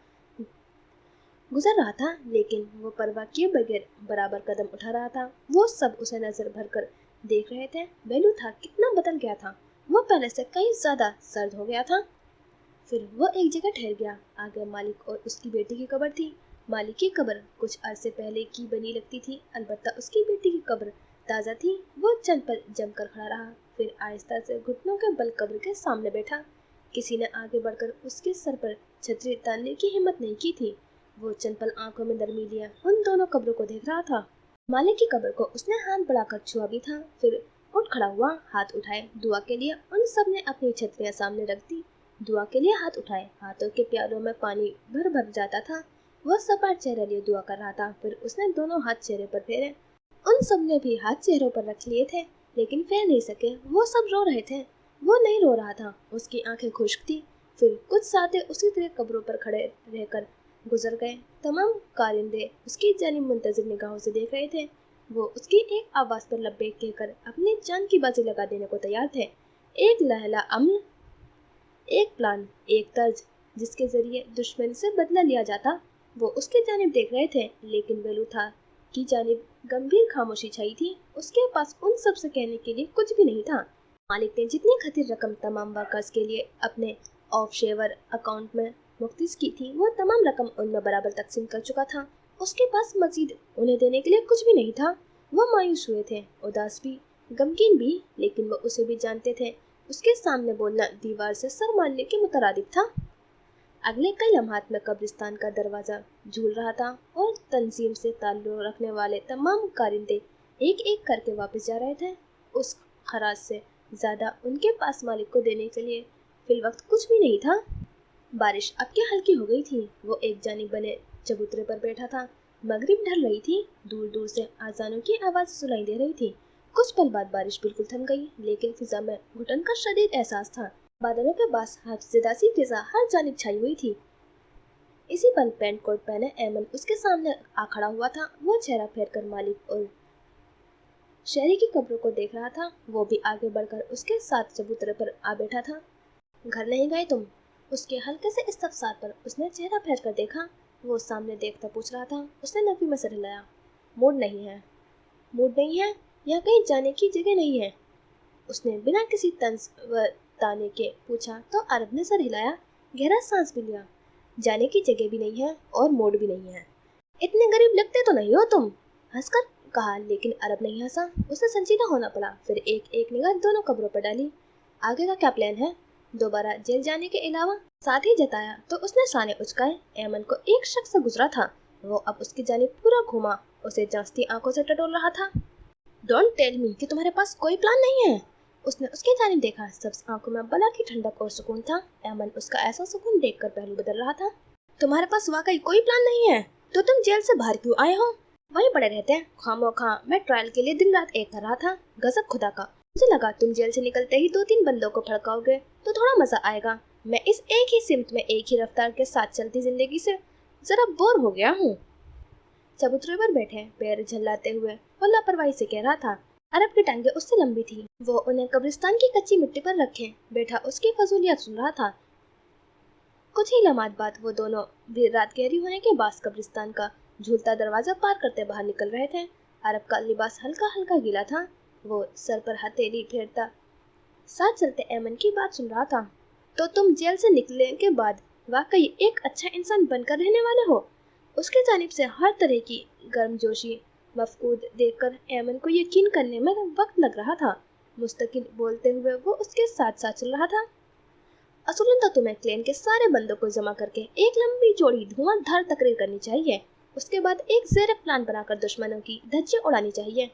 A: गुजर रहा था, लेकिन वो परवाह किए बगैर बराबर कदम उठा रहा था। वो सब उसे नजर भर कर देख रहे थे। बेलू था कितना बदल गया था। वो पहले से कहीं ज्यादा सर्द हो गया था। फिर वो एक जगह ठहर गया। आगे मालिक और उसकी बेटी की कब्र थी। मालिक की कब्र कुछ अरसे पहले की बनी लगती थी, अलबत्ता उसकी बेटी की कब्र ताज़ा थी। वो चंद पल जमकर खड़ा रहा, फिर आहिस्ता से घुटनों के बल कब्र के सामने बैठा। किसी ने आगे बढ़कर उसके सर पर छतरी तानने की हिम्मत नहीं की थी। वो चंद पल आंखों में नरमी लिया उन दोनों कब्रों को देख रहा था। मालिक की कब्र को उसने हाथ बढ़ाकर छुआ भी था, फिर उठ खड़ा हुआ, हाथ उठाए दुआ के लिए। उन सब ने अपनी छतरियां सामने रख दी। दुआ के लिए हाथ उठाए। हाथों के प्यालों में पानी भर भर जाता था। वह सपाट चेहरे लिए दुआ कर रहा था। फिर उसने दोनों हाथ चेहरे पर फेरे। उन सब ने भी हाथ चेहरों पर रख लिए थे, लेकिन फेर नहीं सके। वो सब रो रहे थे। वो नहीं रो रहा था। उसकी आंखें खुश्क थी। फिर कुछ साथे उसी तरह कब्रों पर खड़े रहकर गुजर गए। तमाम कारिंदे उसकी जानिब मुंतजिर निगाहों से देख रहे थे। वो उसकी एक आवाज पर लब्बैक कहकर अपनी जान की बाजी लगा देने को तैयार थे। एक लहला अमल, एक प्लान, एक तर्ज जिसके जरिए दुश्मन से बदला लिया जाता। वो उसकी जानिब देख रहे थे, लेकिन वेलू था की जानिब गंभीर खामोशी छाई थी। उसके पास उन सब से कहने के लिए कुछ भी नहीं था। मालिक ने जितनी खतिर रकम तमाम वर्कर्स के लिए अपने ऑफ शेवर अकाउंट में मुख्तिस की थी, वो तमाम रकम उनमें बराबर तकसीम कर चुका था। उसके पास मजीद उन्हें देने के लिए कुछ भी नहीं था। वो मायूस हुए थे, उदास भी, गमगीन भी, लेकिन वो उसे भी जानते थे। उसके सामने बोलना दीवार से सर मारने के मुतरादिफ था। अगले कई लम्हात में कब्रिस्तान का दरवाजा झूल रहा था और तंजीम से ताल्लुक रखने वाले तमाम कारिंदे एक एक करके वापस जा रहे थे। उस खराज से ज्यादा उनके पास मालिक को देने के लिए फिलवक्त कुछ भी नहीं था। बारिश अब क्या हल्की हो गई थी। वो एक जानिब बने चबूतरे पर बैठा था। मगरिब ढल रही थी। दूर दूर से आजानों की आवाज सुनाई दे रही थी। कुछ पल बाद बारिश बिल्कुल थम गई, लेकिन फिजा में घुटन का शदीद एहसास था। बादलों के पास हाफिज़दासी फिजा हर जानिब छाई हुई थी। इसी पल पैंट कोट पहने एमन उसके सामने आ खड़ा हुआ था। वो चेहरा फेर कर मालिक और शहरी की कब्रों को देख रहा था। वो भी आगे बढ़कर उसके साथ चबूतरे पर आ बैठा था। घर नहीं गए तुम? उसके हल्के से इस्तफसार पर उसने चेहरा फेर कर देखा। वो सामने देखता पूछ रहा था। उसने नफी में सर हिलाया। मूड नहीं है। मूड नहीं है? यहाँ कहीं जाने की जगह नहीं है? उसने बिना किसी तंज व ताने के पूछा तो अरब ने सर हिलाया, गहरा सांस भी लिया। जाने की जगह भी नहीं है और मूड भी नहीं है। इतने गरीब लगते तो नहीं हो तुम, हंसकर कहा। लेकिन अरब नहीं हंसा। उसे संजीदा होना पड़ा। फिर एक एक निगाह दोनों कब्रों पर डाली। आगे का क्या प्लान है? दोबारा जेल जाने के अलावा? साथ ही जताया तो उसने साने उचकाए। ऐमन को एक शख्स से गुजरा था। वो अब उसकी जानिब पूरा घूमा, उसे जांचती आंखों से टटोल रहा था। डोंट टेल मी कि तुम्हारे पास कोई प्लान नहीं है। उसने उसकी जानिब देखा। सब आंखों में बला की ठंडक और सुकून था। ऐमन उसका ऐसा सुकून देखकर पहलू बदल रहा था। तुम्हारे पास वाकई कोई प्लान नहीं है तो तुम जेल से बाहर क्यों आए हो? वहीं पड़े रहते हैं खामोखा। मैं ट्रायल के लिए दिन रात एक कर रहा था। गजब खुदा का। मुझे लगा तुम जेल से निकलते ही 2-3 बंदों को फड़काओगे तो थोड़ा मजा आएगा। मैं इस एक ही सिमत में एक ही रफ्तार के साथ चलती जिंदगी से जरा बोर हो गया हूँ। चबूतरे पर बैठे पैर झल्लाते हुए वो लापरवाही से कह रहा था। अरब की टांगे उससे लंबी थी। वो उन्हें कब्रिस्तान की कच्ची मिट्टी पर रखे बैठा उसकी फजूलियत सुन रहा था। कुछ ही लम्हात बाद वो दोनों भी रात गहरी होने के बाद कब्रिस्तान का झूलता दरवाजा पार करते बाहर निकल रहे थे। अरब का लिबास हल्का हल्का गीला था। वो सर पर हथेली फेरता साथ चलते ऐमन की बात सुन रहा था। तो तुम जेल से निकलने के बाद वाकई एक अच्छा इंसान बनकर रहने वाले हो? उसकी जानिब से हर तरह की गर्मजोशी मफकूद देखकर ऐमन को यकीन करने में वक्त लग रहा था। मुस्तकिल बोलते हुए वो उसके साथ साथ चल रहा था। असूलन तो तुम्हें क्लेन के सारे बंदों को जमा करके एक लंबी चौड़ी धुआंधार तकरीर करनी चाहिए। उसके बाद एक ज़ेरक प्लान बनाकर दुश्मनों की धज्जियां उड़ानी चाहिए।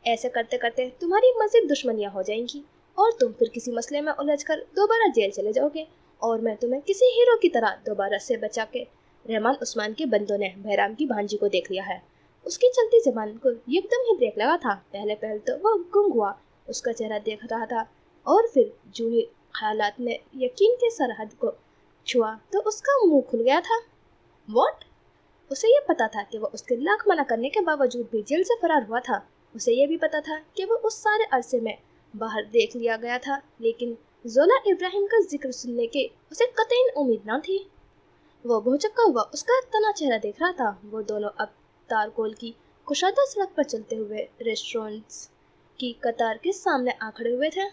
A: ऐसे करते करते तुम्हारी मजीद दुश्मनियां हो जाएंगी और तुम फिर किसी मसले में उलझकर दोबारा जेल चले जाओगे और मैं तुम्हें किसी हीरो की तरह दोबारा से बचा के। रहमान उस्मान के बंदों ने बहराम की भांजी को देख लिया है। उसकी चलती जबान को एकदम ही ब्रेक लगा था। पहले पहल तो वो गुंग हुआ। उसका चेहरा देख रहा था और फिर जो ही ख्यालात ने यकीन के सरहद को छुआ तो उसका मुंह खुल गया था। व्हाट? उसे ये पता था कि वो उसके लाख मना करने के बावजूद भी जेल से फरार हुआ था। उसे ये भी पता था कि वो उस सारे अरसे में बाहर देख लिया गया था, लेकिन जोला इब्राहिम का जिक्र सुनने के उसे कतई उम्मीद न थी। वो भौचक्का हुआ उसका तना चेहरा देख रहा था। वो दोनों अब तारकोल की कुशादा सड़क पर चलते हुए रेस्टोरेंट्स की कतार के सामने आ खड़े हुए थे।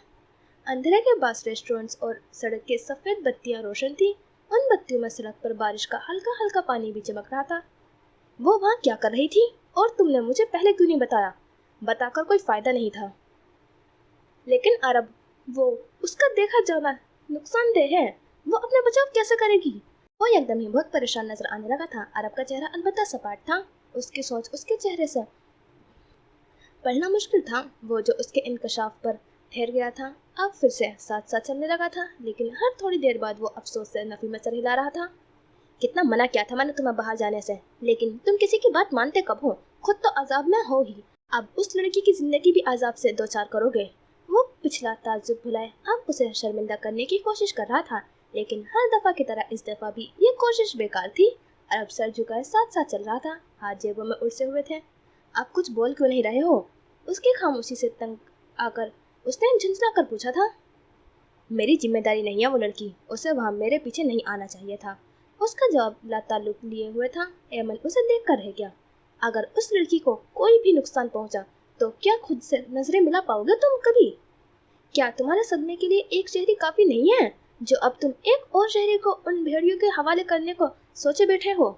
A: अंधेरे के पास रेस्टोरेंट्स और सड़क के सफेद बत्तियां रोशन थी। उन बत्तियों में सड़क पर बारिश का हल्का हल्का पानी भी चमक रहा था। वो वहाँ क्या कर रही थी और तुमने मुझे पहले क्यों नहीं बताया? बताकर कोई फायदा नहीं था। लेकिन अरब, वो उसका देखा जाना नुकसानदेह है। वो अपने बचाव कैसे करेगी? वो एकदम ही बहुत परेशान नजर आने लगा था। अरब का चेहरा अलबत्ता सपाट था। उसकी सोच उसके चेहरे से पढ़ना मुश्किल था। वो जो उसके इंकशाफ पर ठहर गया था अब फिर से साथ साथ चलने लगा था, लेकिन हर थोड़ी देर बाद वो अफसोस से नफी में सर हिला रहा था। कितना मना किया था मैंने तुम्हें बाहर जाने से, लेकिन तुम किसी की बात मानते कब हो? खुद तो अजाब में हो ही, अब उस लड़की की जिंदगी भी अजाब से दो चार करोगे। वो पिछला ताज्जुब भुलाए अब उसे शर्मिंदा करने की कोशिश कर रहा था, लेकिन हर दफा की तरह इस दफा भी ये कोशिश बेकार थी। अरब सर झुकाए साथ साथ चल रहा था, हाथ जेबों में उलझे हुए थे। आप कुछ बोल क्यों नहीं रहे हो? उसकी खामोशी से तंग आकर उसने झुंझला कर पूछा था। मेरी जिम्मेदारी नहीं है वो लड़की, उसे वहाँ मेरे पीछे नहीं आना चाहिए था। उसका जवाब लाताल्लुक लिए हुए था। ऐमन उसे देख कर रह गया। अगर उस लड़की को कोई भी नुकसान पहुंचा तो क्या खुद से नजरें मिला पाओगे तुम कभी? क्या तुम्हारे सदमे के लिए एक शहरी काफी नहीं है, जो अब तुम एक और शहरी को उन भेड़ियों के हवाले करने को सोचे बैठे हो?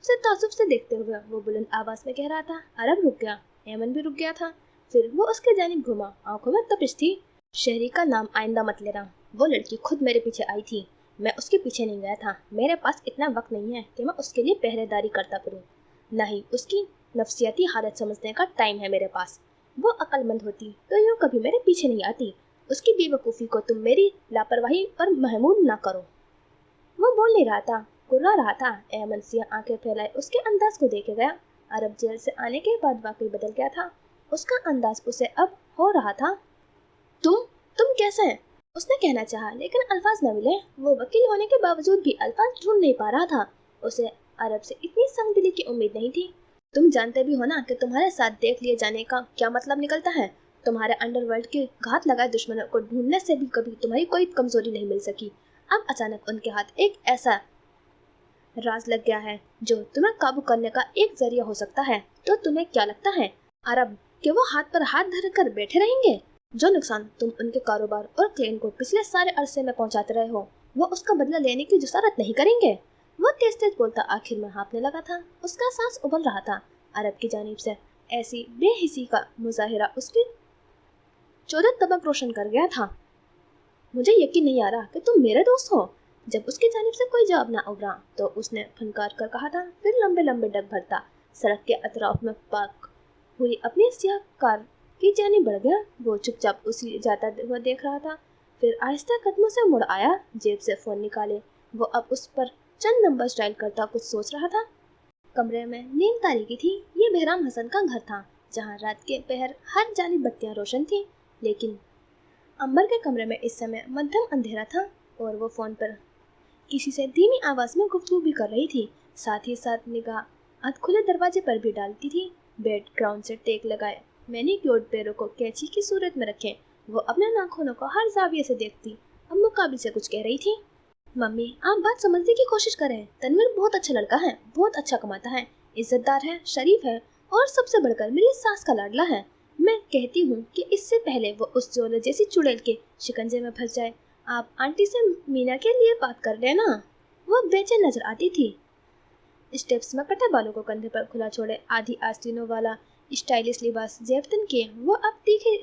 A: उसे ताजुब से देखते हुए वो बुलंद आवाज में कह रहा था। अरब रुक गया, ऐमन भी रुक गया था। फिर वो उसके जानिब घुमा, आंखों में तपिश थी। शहरी का नाम आइंदा मत लेना। वो लड़की खुद मेरे पीछे आई थी, मैं उसके पीछे नहीं गया था। मेरे पास इतना वक्त नहीं है कि मैं उसके लिए पहरेदारी करता फिरूं। नहीं, उसकी नफ्सियाती हालत समझने का टाइम है मेरे पास। वो अक्लमंद होती तो यूँ कभी मेरे पीछे नहीं आती। उसकी बेवकूफ़ी को तुम मेरी लापरवाही पर महमूद ना करो। वो बोल नहीं रहा था, गुर्रा रहा था। ऐमन सी आंखें फैलाए उसके अंदाज को देखे गया। अरब जेल से आने के बाद वाकई बदल गया था। उसका अंदाज उसे अब हो रहा था। तुम कैसे हैं? उसने कहना चाहा, लेकिन अल्फाज न मिले। वो वकील होने के बावजूद भी अल्फाज ढूंढ नहीं पा रहा था। उसे अरब से इतनी संगदिली की उम्मीद नहीं थी। तुम जानते भी हो ना कि तुम्हारे साथ देख लिए जाने का क्या मतलब निकलता है। तुम्हारे अंडरवर्ल्ड के घात लगाए दुश्मनों को ढूंढने से भी कभी तुम्हारी कोई कमजोरी नहीं मिल सकी। अब अचानक उनके हाथ एक ऐसा राज लग गया है जो तुम्हें काबू करने का एक जरिया हो सकता है। तो तुम्हें क्या लगता है अरब कि वो हाथ पर हाथ धर कर बैठे रहेंगे? जो नुकसान तुम उनके कारोबार और क्लेन को पिछले सारे अरसे में पहुंचाते रहे हो, वो उसका बदला लेने की जसारत नहीं करेंगे। वो तेज तेज बोलता आखिर में हाँफने लगा था। उसका सांस उबल रहा था। अरब की जानिब से ऐसी बेहिसी का मुजाहिरा उसकी चौदह तबक रोशन कर गया था। मुझे यकीन नहीं आ रहा कि तुम मेरे दोस्त हो। जब उसकी जानिब से कोई जवाब ना उभरा तो उसने फनकार कर कहा था। फिर लंबे लंबे डग भरता सड़क के अतराफ में पार्क हुई अपनी सियाह कार की जानिब बढ़ गया। वो चुपचाप उसी जाता हुआ देख रहा था। फिर आहिस्ता कदमों से मुड़ आया, जेब से फोन निकाले। वो अब उस पर चंद नंबर डायल करता कुछ सोच रहा था। कमरे में नींद तारीकी थी। ये बहराम हसन का घर था, जहाँ रात के पहर हर जानिब बत्तियां रोशन थी। लेकिन अंबर के कमरे में इस समय मध्यम अंधेरा था और वो फोन पर किसी से धीमी आवाज में गुफ्तगू भी कर रही थी। साथ ही साथ निगाह अध खुले दरवाजे पर भी डालती थी। बेड ग्राउंड से टेक लगाए मैनीक्योर्ड पैरों को कैंची की सूरत में रखे वो अपने नाखूनों को हर जाविये से देखती अब मुकाबिल से कुछ कह रही थी। मम्मी, आप बात समझने की कोशिश करें। तनवीर बहुत अच्छा लड़का है, बहुत अच्छा कमाता है, इज्जतदार है, शरीफ है और सबसे बढ़कर मेरी सास का लाडला है। मैं कहती हूँ कि इससे पहले वो उस जोले जैसी चुड़ैल के शिकंजे में फंस जाए, आप आंटी से मीना के लिए बात कर लेना। वो बेचैन नजर आती थी। स्टेप्स में कटे बालों को कंधे पर खुला छोड़े आधी आस्तीनों वाला स्टाइलिश लिबास जेबतन किए वो अब तीखे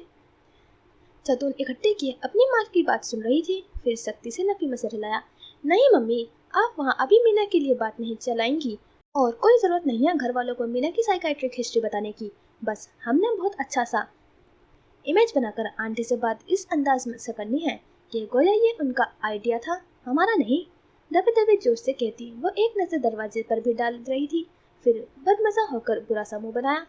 A: चतुन इकट्ठे किए अपनी माँ की बात सुन रही थी। फिर सख्ती से नफी में सिर हिलाया। नहीं मम्मी, आप वहाँ अभी मीना के लिए बात नहीं चलाएंगी और कोई जरूरत नहीं है घर वालों को मीना की साइकाइट्रिक हिस्ट्री बताने की। बस हमने बहुत अच्छा सा इमेज बनाकर आंटी से बात इस अंदाज में से करनी है कि गोया ये उनका आइडिया था, हमारा नहीं। दबे दबे जोश से कहती वो एक नजर दरवाजे पर भी डाल रही थी। फिर बदमजा होकर बुरा सा मुंह बनाया।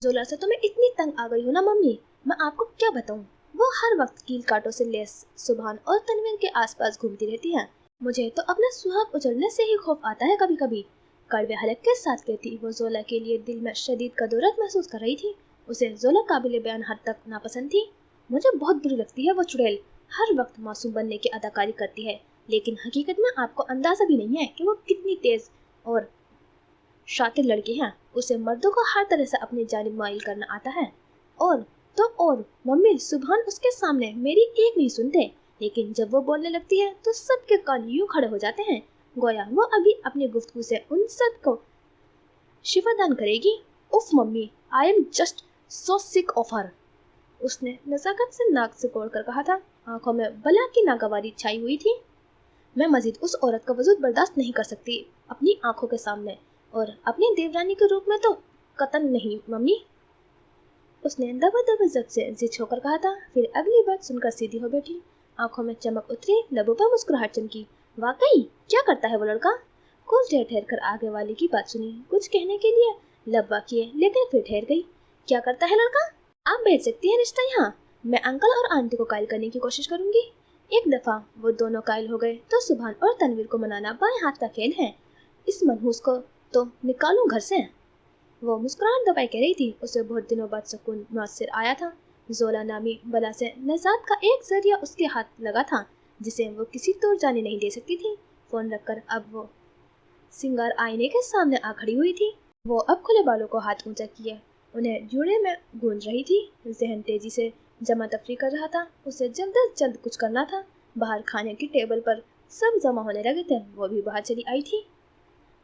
A: जोला से तो मैं इतनी तंग आ गई हूँ ना मम्मी, मैं आपको क्या बताऊँ। वो हर वक्त कील कांटों से लेस सुभान और तनवीर के आसपास घूमती रहती है। मुझे तो अपना सुहाग उजड़ने से ही खौफ आता है कभी कभी। कड़वे हलक के साथ कहती वो जोला के लिए दिल में शदीद कदोरत महसूस कर रही थी। उसे जोला काबिल बयान हद तक नापसंद थी। मुझे बहुत बुरी लगती है वो चुड़ैल, हर वक्त मासूम बनने की अदाकारी करती है, लेकिन हकीकत में आपको अंदाजा भी नहीं है कि वो कितनी तेज और शातिर लड़की है। उसे मर्दों को हर तरह से अपनी जानिब माइल करना आता है। और मम्मी, सुभान उसके सामने मेरी एक नहीं सुनते, लेकिन जब वो बोलने लगती है तो सबके कान यूं खड़े हो जाते हैं गोया वो अभी अपनी गुफ्तगू से उन सब को शिफादान करेगी। उफ mummy, I am just so sick of her. उसने नजाकत से नाक से कोड़कर कहा था। आंखों में बला की नागवारी छाई हुई थी। मैं मजीद उस औरत का वजूद बर्दाश्त नहीं कर सकती अपनी आंखों के सामने, और अपनी देवरानी के रूप में तो कतन नहीं मम्मी। उसने दबा दबा जब से जिद होकर कहा था। फिर अगली बात सुनकर सीधी हो बैठी। आंखों में चमक उतरी, लबों पर मुस्कुराहट चमकी। वाकई क्या करता है वो लड़का? कुछ देर ठहर कर आगे वाली की बात सुनी। कुछ कहने के लिए लब्बा किए, लेकिन फिर ठहर गई। क्या करता है लड़का? आप भेज सकती हैं रिश्ता यहाँ। मैं अंकल और आंटी को कायल करने की कोशिश करूंगी। एक दफा वो दोनों कायल हो गए तो सुभान और तनवीर को मनाना बाएं हाथ का खेल है। इस मनहूस को तो निकालूं घर से। वो मुस्कुराहट दबाए कह रही थी। उसे बहुत दिनों बाद सुकून मुयस्सर आया था। जोला नामी बला से निजात का एक जरिया उसके हाथ लगा था, जिसे वो किसी तौर जाने नहीं दे सकती थी। फोन रखकर अब वो सिंगार आईने के सामने आ खड़ी हुई थी। वो अब खुले बालों को हाथ ऊंचा किए उन्हें जुड़े में गूंज रही थी। जहन तेजी से जमा तफरी कर रहा था। उसे जल्द अज जल्द कुछ करना था। बाहर खाने की टेबल पर सब जमा होने लगे थे। वो भी बाहर चली आई थी।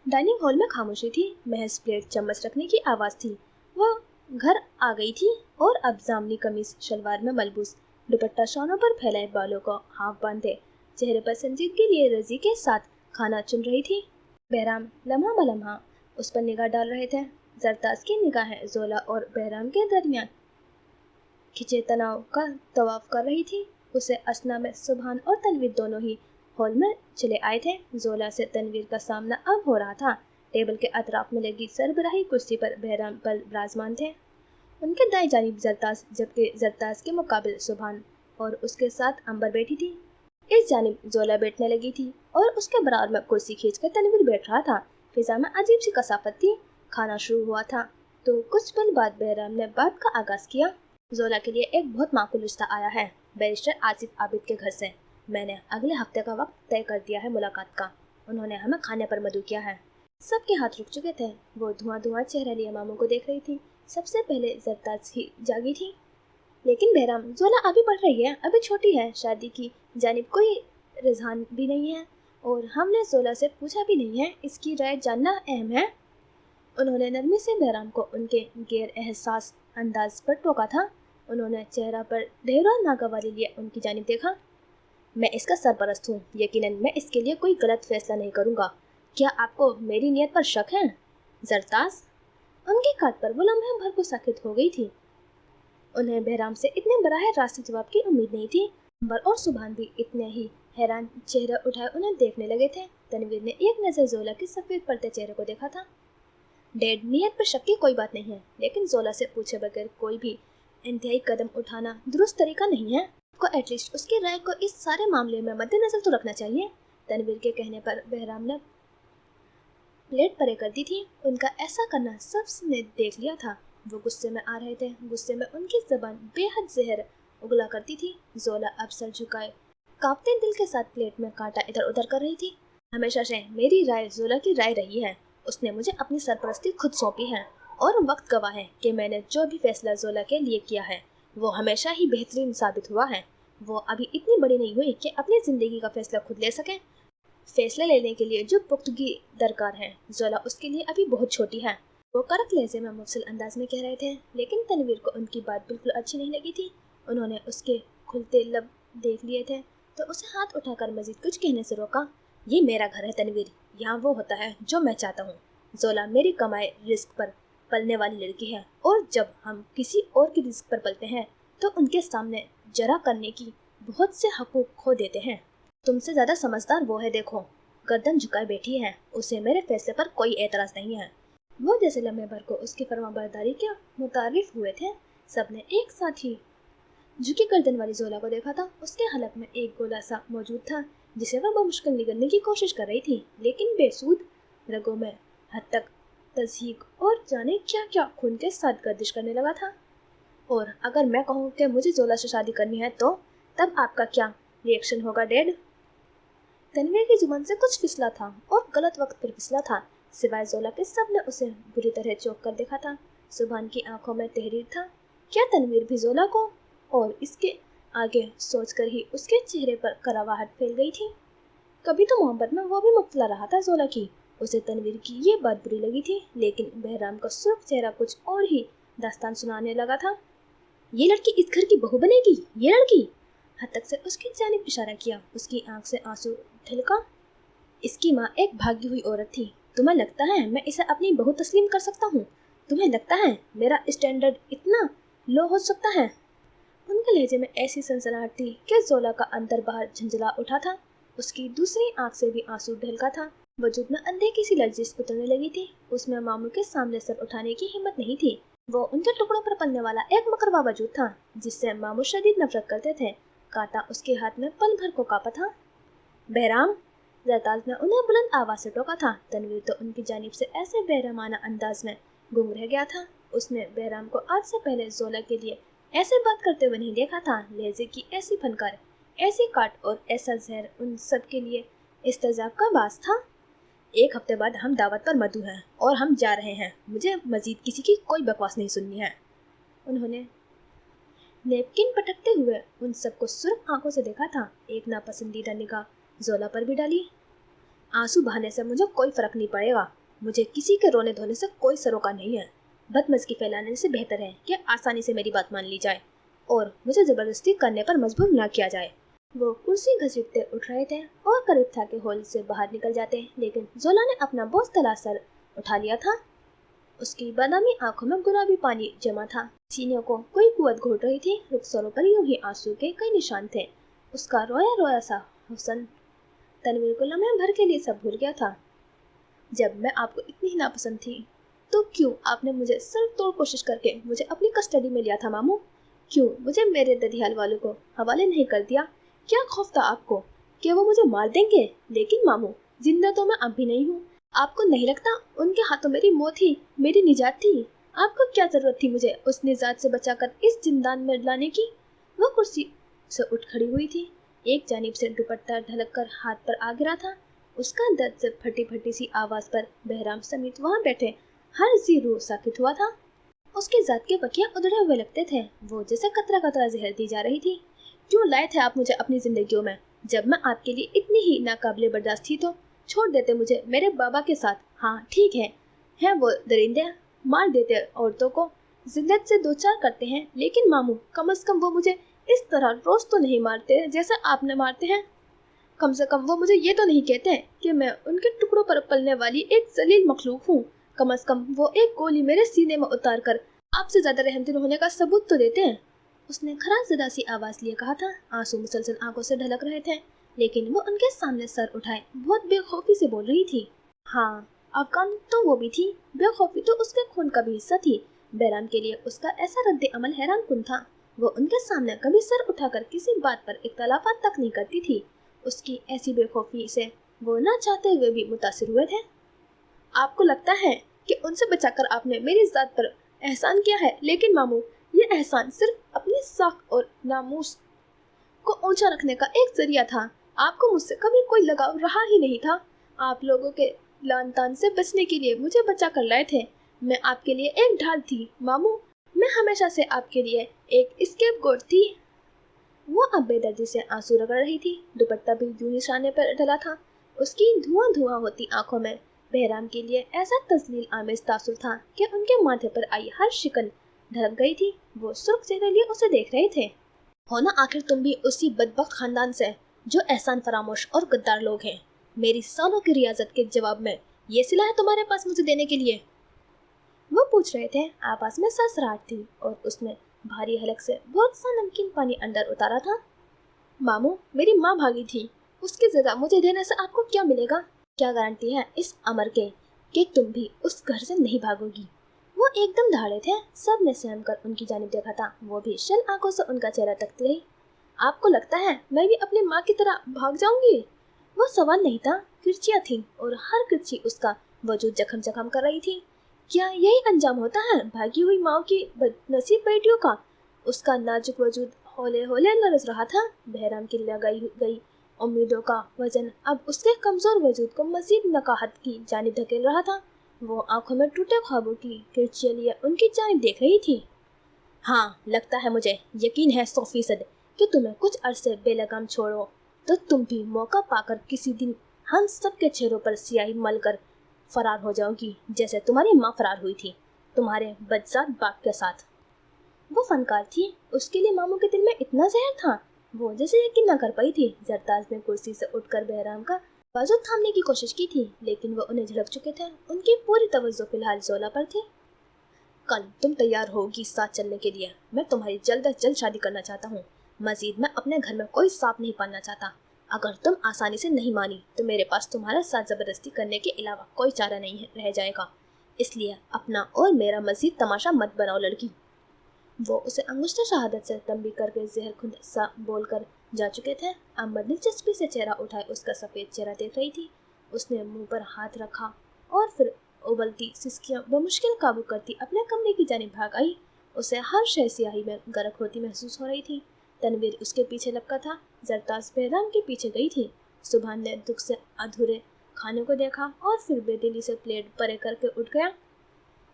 A: डाइनिंग हॉल में खामोशी थी। महज प्लेट चम्मच रखने की आवाज थी। वो घर आ गई थी और अब जामनी कमीज शलवार में मलबूस, दुपट्टा शानों पर फैलाए, बालों को हाफ बांधे, चेहरे पर संजीदगी लिए रजी के साथ खाना चुन रही थी। बहराम लम्हा बलम्हा उस पर निगाह डाल रहे थे। जरताज की निगाहें जोला और बहराम के दरमियान खिंचे तनाव का तवाफ कर रही थी। उसे असना में सुभान और तनवीर दोनों ही हॉल में चले आए थे। जोला से तनवीर का सामना अब हो रहा था। टेबल के अतराफ में लगी सरबराही कुर्सी पर बहराम पर विराजमान थे। उनके दाएं जानिब जरताज, जबकि जरताज के मुकाबिल सुभान और उसके साथ अंबर बैठी थी। इस जानिब जोला बैठने लगी थी और उसके बराबर में कुर्सी खींचकर तनवीर बैठ रहा था। फिजा में अजीब सी कसाफत थी। खाना शुरू हुआ था। तो कुछ पल बाद बहराम ने बात का आगाज किया। जोला के लिए एक बहुत माकूल रिश्ता आया है, बैरिस्टर आसिफ आबिद के घर से। मैंने अगले हफ्ते का वक्त तय कर दिया है मुलाकात का। उन्होंने हमें खाने पर मदऊ किया है। सबके हाथ रुक चुके थे। वो धुआं चेहरा लिए मामू को देख रही थी। सबसे पहले जरताज ही जागी थी। लेकिन बहराम, जोला अभी पढ़ रही है, अभी छोटी है, शादी की जानिब कोई रुझान भी नहीं है और हमने जोला से पूछा भी नहीं है। इसकी राय जानना अहम है। उन्होंने नरमी से बहराम को उनके गैर एहसास अंदाज पर टोका था। उन्होंने चेहरा पर ढेरों नागवारी लिए उनकी जानिब देखा। मैं इसका सरपरस्त हूँ, यकीनन मैं इसके लिए कोई गलत फैसला नहीं करूँगा। क्या आपको मेरी नीयत पर शक है? जरताज, उनकी काट पर वो लम्हे भर को साकित हो गई थी। उन्हें बहराम से इतने बराह रास्त जवाब की उम्मीद नहीं थी। अंबर और सुभान भी इतने ही हैरान चेहरे उठाए उन्हें देखने लगे थे। तनवीर ने एक नज़र जोला के सफ़ेद पड़ते चेहरे को देखा था। डैड, नीयत पर शक की कोई बात नहीं है, लेकिन जोला से पूछे बगैर कोई भी इंतहाई कदम उठाना दुरुस्त तरीका नहीं है। आपको एटलीस्ट उसकी राय को इस सारे मामले में मद्देनजर तो रखना चाहिए। तनवीर के कहने पर बहराम ने प्लेट परे कर दी थी। उनका ऐसा करना सबने देख लिया था। वो गुस्से में आ रहे थे। गुस्से में उनकी ज़बान बेहद जहर उगला करती थी। जोला अब सर झुकाए कांपते दिल के साथ प्लेट में कांटा इधर उधर कर रही थी। हमेशा से मेरी राय जोला की राय रही है। उसने मुझे अपनी सरपरस्ती खुद सौंपी है और वक्त गवाह है कि मैंने जो भी फैसला जोला के लिए किया है वो हमेशा ही बेहतरीन साबित हुआ है। वो अभी इतनी बड़ी नहीं हुई कि अपनी ज़िंदगी का फैसला खुद ले सके। फैसले लेने के लिए जो पुख्तगी दरकार है, जोला उसके लिए अभी बहुत छोटी है। वो करक लहजे में मुफसल अंदाज में कह रहे थे, लेकिन तनवीर को उनकी बात बिल्कुल अच्छी नहीं लगी थी। उन्होंने उसके खुलते लब देख लिए थे तो उसे हाथ उठाकर मजीद कुछ कहने से रोका। ये मेरा घर है तनवीर, यहाँ वो होता है जो मैं चाहता हूँ। जोला मेरी कमाए रिस्क पर पलने वाली लड़की है और जब हम किसी और की रिस्क पर पलते हैं तो उनके सामने जरा करने की बहुत से हकूक खो देते हैं। तुमसे ज़्यादा समझदार वो है, देखो, गर्दन झुकाए बैठी है। उसे मेरे फैसले पर कोई एतराज़ नहीं है। वो जैसे लम्हे भर को उसकी फरमाबरदारी के मुतारिफ हुए थे। सबने एक साथ ही झुकी गर्दन वाली जोला को देखा था। उसके हलक में एक गोला सा मौजूद था जिसे वह बमुश्किल निगलने की कोशिश कर रही थी, लेकिन बेसूद। रगों में हद तक तज़हीक और जाने क्या क्या खून के साथ गर्दिश करने लगा था। और अगर मैं कहूँ कि मुझे जोला से शादी करनी है तो तब आपका क्या रिएक्शन होगा डैड? तनवीर की जुबान से कुछ फिसला था और गलत वक्त पर फिसला था। सिवाय जोला के सब ने उसे बुरी तरह चौंक कर देखा था। सुभान की आंखों में तहरीर था। क्या तनवीर भी जोला को? और इसके आगे सोचकर ही उसके चेहरे पर करावाहट फैल गई थी। कभी तो मोहब्बत में वो भी मुब्तला रहा था जोला की। उसे तनवीर की ये बात बुरी लगी थी, लेकिन बहराम का सुर्ख चेहरा कुछ और ही दास्तान सुनाने लगा था। ये लड़की इस घर की बहू बनेगी, ये लड़की। हद तक से उसकी जानिब इशारा किया। उसकी आंख से आंसू ढलका। इसकी माँ एक भागी हुई औरत थी। तुम्हें लगता है मैं इसे अपनी बहू तस्लीम कर सकता हूँ? तुम्हें लगता है मेरा स्टैंडर्ड इतना लो हो सकता है? उनके लहजे में ऐसी सनसनाहट थी कि जोला का अंदर बाहर झंझला उठा था। उसकी दूसरी आंख से भी आंसू ढलका था। वजूद में अंधे की सी लर्जिश उतरने लगी थी। उसमें मामू के सामने सर उठाने की हिम्मत नहीं थी। वो उनके टुकड़ों पर पलने वाला एक मकरवा वजूद था जिससे मामू शदीद नफरत करते थे। कांटा उसके हाथ में पल भर को कांपा था। बहराम, जरताज ने उन्हें बुलंद आवाज से टोका था। तनवीर तो उनकी जानिब से ऐसे बेरहमाना अंदाज में गुम रह गया था। उसने बहराम को आज से पहले जोला के लिए ऐसे बात करते हुए नहीं देखा था। लहजे की ऐसी फनकार, ऐसी काट और ऐसा जहर उन सब के लिए इस्तेजाब का बास था। एक हफ्ते बाद हम दावत पर मदऊ हैं और हम जा रहे हैं। मुझे मजीद किसी की कोई बकवास नहीं सुननी है। उन्होंने नेपकिन पटकते हुए उन सबको सुर्ख आंखों से देखा था। एक नापसंदीदा निगाह जोला पर भी डाली। आंसू बहाने से मुझे कोई फर्क नहीं पड़ेगा। मुझे किसी के रोने धोने से कोई सरोकार नहीं है। बदमज़गी फैलाने से बेहतर है कि आसानी से मेरी बात मान ली जाए और मुझे ज़बरदस्ती करने पर मजबूर न किया जाए। वो कुर्सी घसीटते उठ रहे थे और करीब था कि हॉल से बाहर निकल जाते, लेकिन जोला ने अपना बोझ तला सर उठा लिया था। उसकी बादामी आंखों में गुलाबी पानी जमा था। सीने को कोई कुव्वत घोट रही थी। रुखसरों पर यूं ही आंसू के कई निशान थे। उसका रोया रोया सा हुस्न तनवीर को लम्हे भर के लिए सब भूल गया था। जब मैं आपको इतनी ही नापसंद थी तो क्यों आपने मुझे सर तोड़ कोशिश करके मुझे अपनी कस्टडी में लिया था मामू? क्यों मुझे मेरे ददियाल वालों को हवाले नहीं कर दिया? क्या खौफ था आपको कि वो मुझे मार देंगे? लेकिन मामू, जिंदा तो मैं अब भी नहीं हूँ। आपको नहीं लगता उनके हाथों मेरी मौत ही मेरी निजात थी? आप को क्या जरूरत थी मुझे उस निजात से बचाकर इस जिंदान में लाने की? वो कुर्सी से उठ खड़ी हुई थी। एक जानिब से दुपट्टा ढलक कर हाथ पर आ गिरा था। उसका दर्द से फटी फटी सी आवाज पर बहराम समेत वहां बैठे हर जी रूह साकित हुआ था। उसके जात के बकिया उधड़े हुए लगते थे। वो जैसे कतरा कतरा जहर दी जा रही थी। क्यों लाए थे आप मुझे अपनी जिंदगियों में? जब मैं आपके लिए इतनी ही नाकाबिले बर्दाश्त थी तो छोड़ देते मुझे मेरे बाबा के साथ। हाँ ठीक है वो दरिंदे, मार देते औरतों को, जिल्लत से दो चार करते हैं, लेकिन मामू कम से कम वो मुझे इस तरह रोज तो नहीं मारते जैसे आपने मारते हैं। कम से कम वो मुझे ये तो नहीं कहते कि मैं उनके टुकड़ों पर पलने वाली एक जलील मखलूक हूँ। कम से कम वो एक गोली मेरे सीने में उतार कर आपसे ज्यादा रहमदिल होने का सबूत तो देते हैं। उसने खराज ज़दा सी आवाज लिए कहा था। आंसू मुसलसल आंखों से ढलक रहे थे, लेकिन वो उनके सामने सर उठाए बहुत बेखौफी से बोल रही थी। हाँ, अफगान तो वो भी थी, बेखौफी तो उसके खून का भी हिस्सा थी। बहराम के लिए उसका ऐसा रद्द अमल हैरान कुन था। वो उनके सामने कभी सर उठाकर किसी बात पर इख्तलाफात तक नहीं करती थी। उसकी ऐसी बेखौफी से वो ना चाहते हुए भी मुतासिर हुए थे। आपको लगता है कि उनसे बचाकर आपने मेरी जात पर एहसान किया है, लेकिन मामू ये एहसान सिर्फ अपनी साख और नामूस को ऊंचा रखने का एक जरिया था। आपको मुझसे कभी कोई लगाव रहा ही नहीं था। आप लोगों के लान तान से बचने के लिए मुझे बचा कर लाए थे। मैं आपके लिए एक ढाल थी मामू। मैं हमेशा से आपके लिए एक स्केप गोट थी। वो अब बेदर्दी से आंसू रगड़ रही थी। दुपट्टा भी यूं ही शाने पर डला था। उसकी धुआं धुआं होती आंखों में बहराम के लिए ऐसा तस्लील आमेज तासुर था कि उनके माथे पर आई हर शिकन ढलक गई थी। वो सुर्ख चेहरे लिए उसे देख रहे थे। हो ना आखिर तुम भी उसी बदबख्त खानदान से जो एहसान फरामोश और गद्दार लोग हैं। मेरी सालों की रियाजत के जवाब में ये सिला है तुम्हारे पास मुझे देने के लिए? वो पूछ रहे थे। आवाज में सरसराहट थी और उसने भारी हलक से बहुत सा नमकीन पानी अंदर उतारा था। मामू, मेरी माँ भागी थी, उसकी सजा मुझे देने से आपको क्या मिलेगा? क्या गारंटी है इस अमर के कि तुम भी उस घर से नहीं भागोगी? वो एकदम दहाड़े थे। सब ने सहम कर उनकी जानिब देखा था। वो भी शल आंखों से उनका चेहरा तकती रही। आपको लगता है मैं भी अपनी माँ की तरह भाग जाऊंगी? वो सवाल नहीं था, किरचियाँ थीं और हर किरची उसका वजूद जख्म जख्म कर रही थी। क्या यही अंजाम होता है भागी हुई माँ की बदनसीब बेटियों का? उसका नाजुक वजूद होले होले लरस रहा था। बहराम की लगाई गई उम्मीदों का वजन अब उसके कमजोर वजूद को मजीद नकाहत की जानिब धकेल रहा था। वो आंखों में टूटे ख्वाबों की किरचियाँ लिए उनकी जानिब देख रही थी। हाँ, लगता है मुझे यकीन है 100% कि तुम्हें कुछ अरसे बेलगाम छोड़ो तो तुम भी मौका पाकर किसी दिन हम सबके चेहरों पर स्याही मल कर फरार हो जाओगी, जैसे तुम्हारी माँ फरार हुई थी तुम्हारे बदजात बाप के साथ। वो फनकार थी, उसके लिए मामू के दिल में इतना जहर था। वो जैसे यकीन न कर पाई थी। जरताज ने कुर्सी से उठकर बहराम का बाजू थामने की कोशिश की थी, लेकिन वो उन्हें झड़क चुके थे। उनकी पूरी तवज्जो फिलहाल जोला पर थी। कल तुम तैयार होगी साथ चलने के लिए? मैं तुम्हारी जल्द अज जल्द शादी करना चाहता हूँ। मजीद मैं अपने घर में कोई सांप नहीं पालना चाहता। अगर तुम आसानी से नहीं मानी तो मेरे पास तुम्हारे साथ जबरदस्ती करने के अलावा कोई चारा नहीं रह जाएगा। इसलिए अपना और मेरा मजीद तमाशा मत बनाओ लड़की। वो उसे अंगुष्ठ शहादत से तंबी करके जहर खुद सा बोलकर जा चुके थे। अम्बर दिलचस्पी से चेहरा उठाए उसका सफ़ेद चेहरा देख रही थी। उसने मुंह पर हाथ रखा और फिर उबलती सिसकियां बमुश्किल काबू करती अपने कमरे की जानिब भाग आई। उसे हर शय स्याही में गर्क होती महसूस हो रही थी। तनवीर उसके पीछे लपका था। जरताज बहराम के पीछे गई थी। सुभान ने दुख से अधूरे खाने को देखा और फिर बेदिली से प्लेट परे करके उठ गया।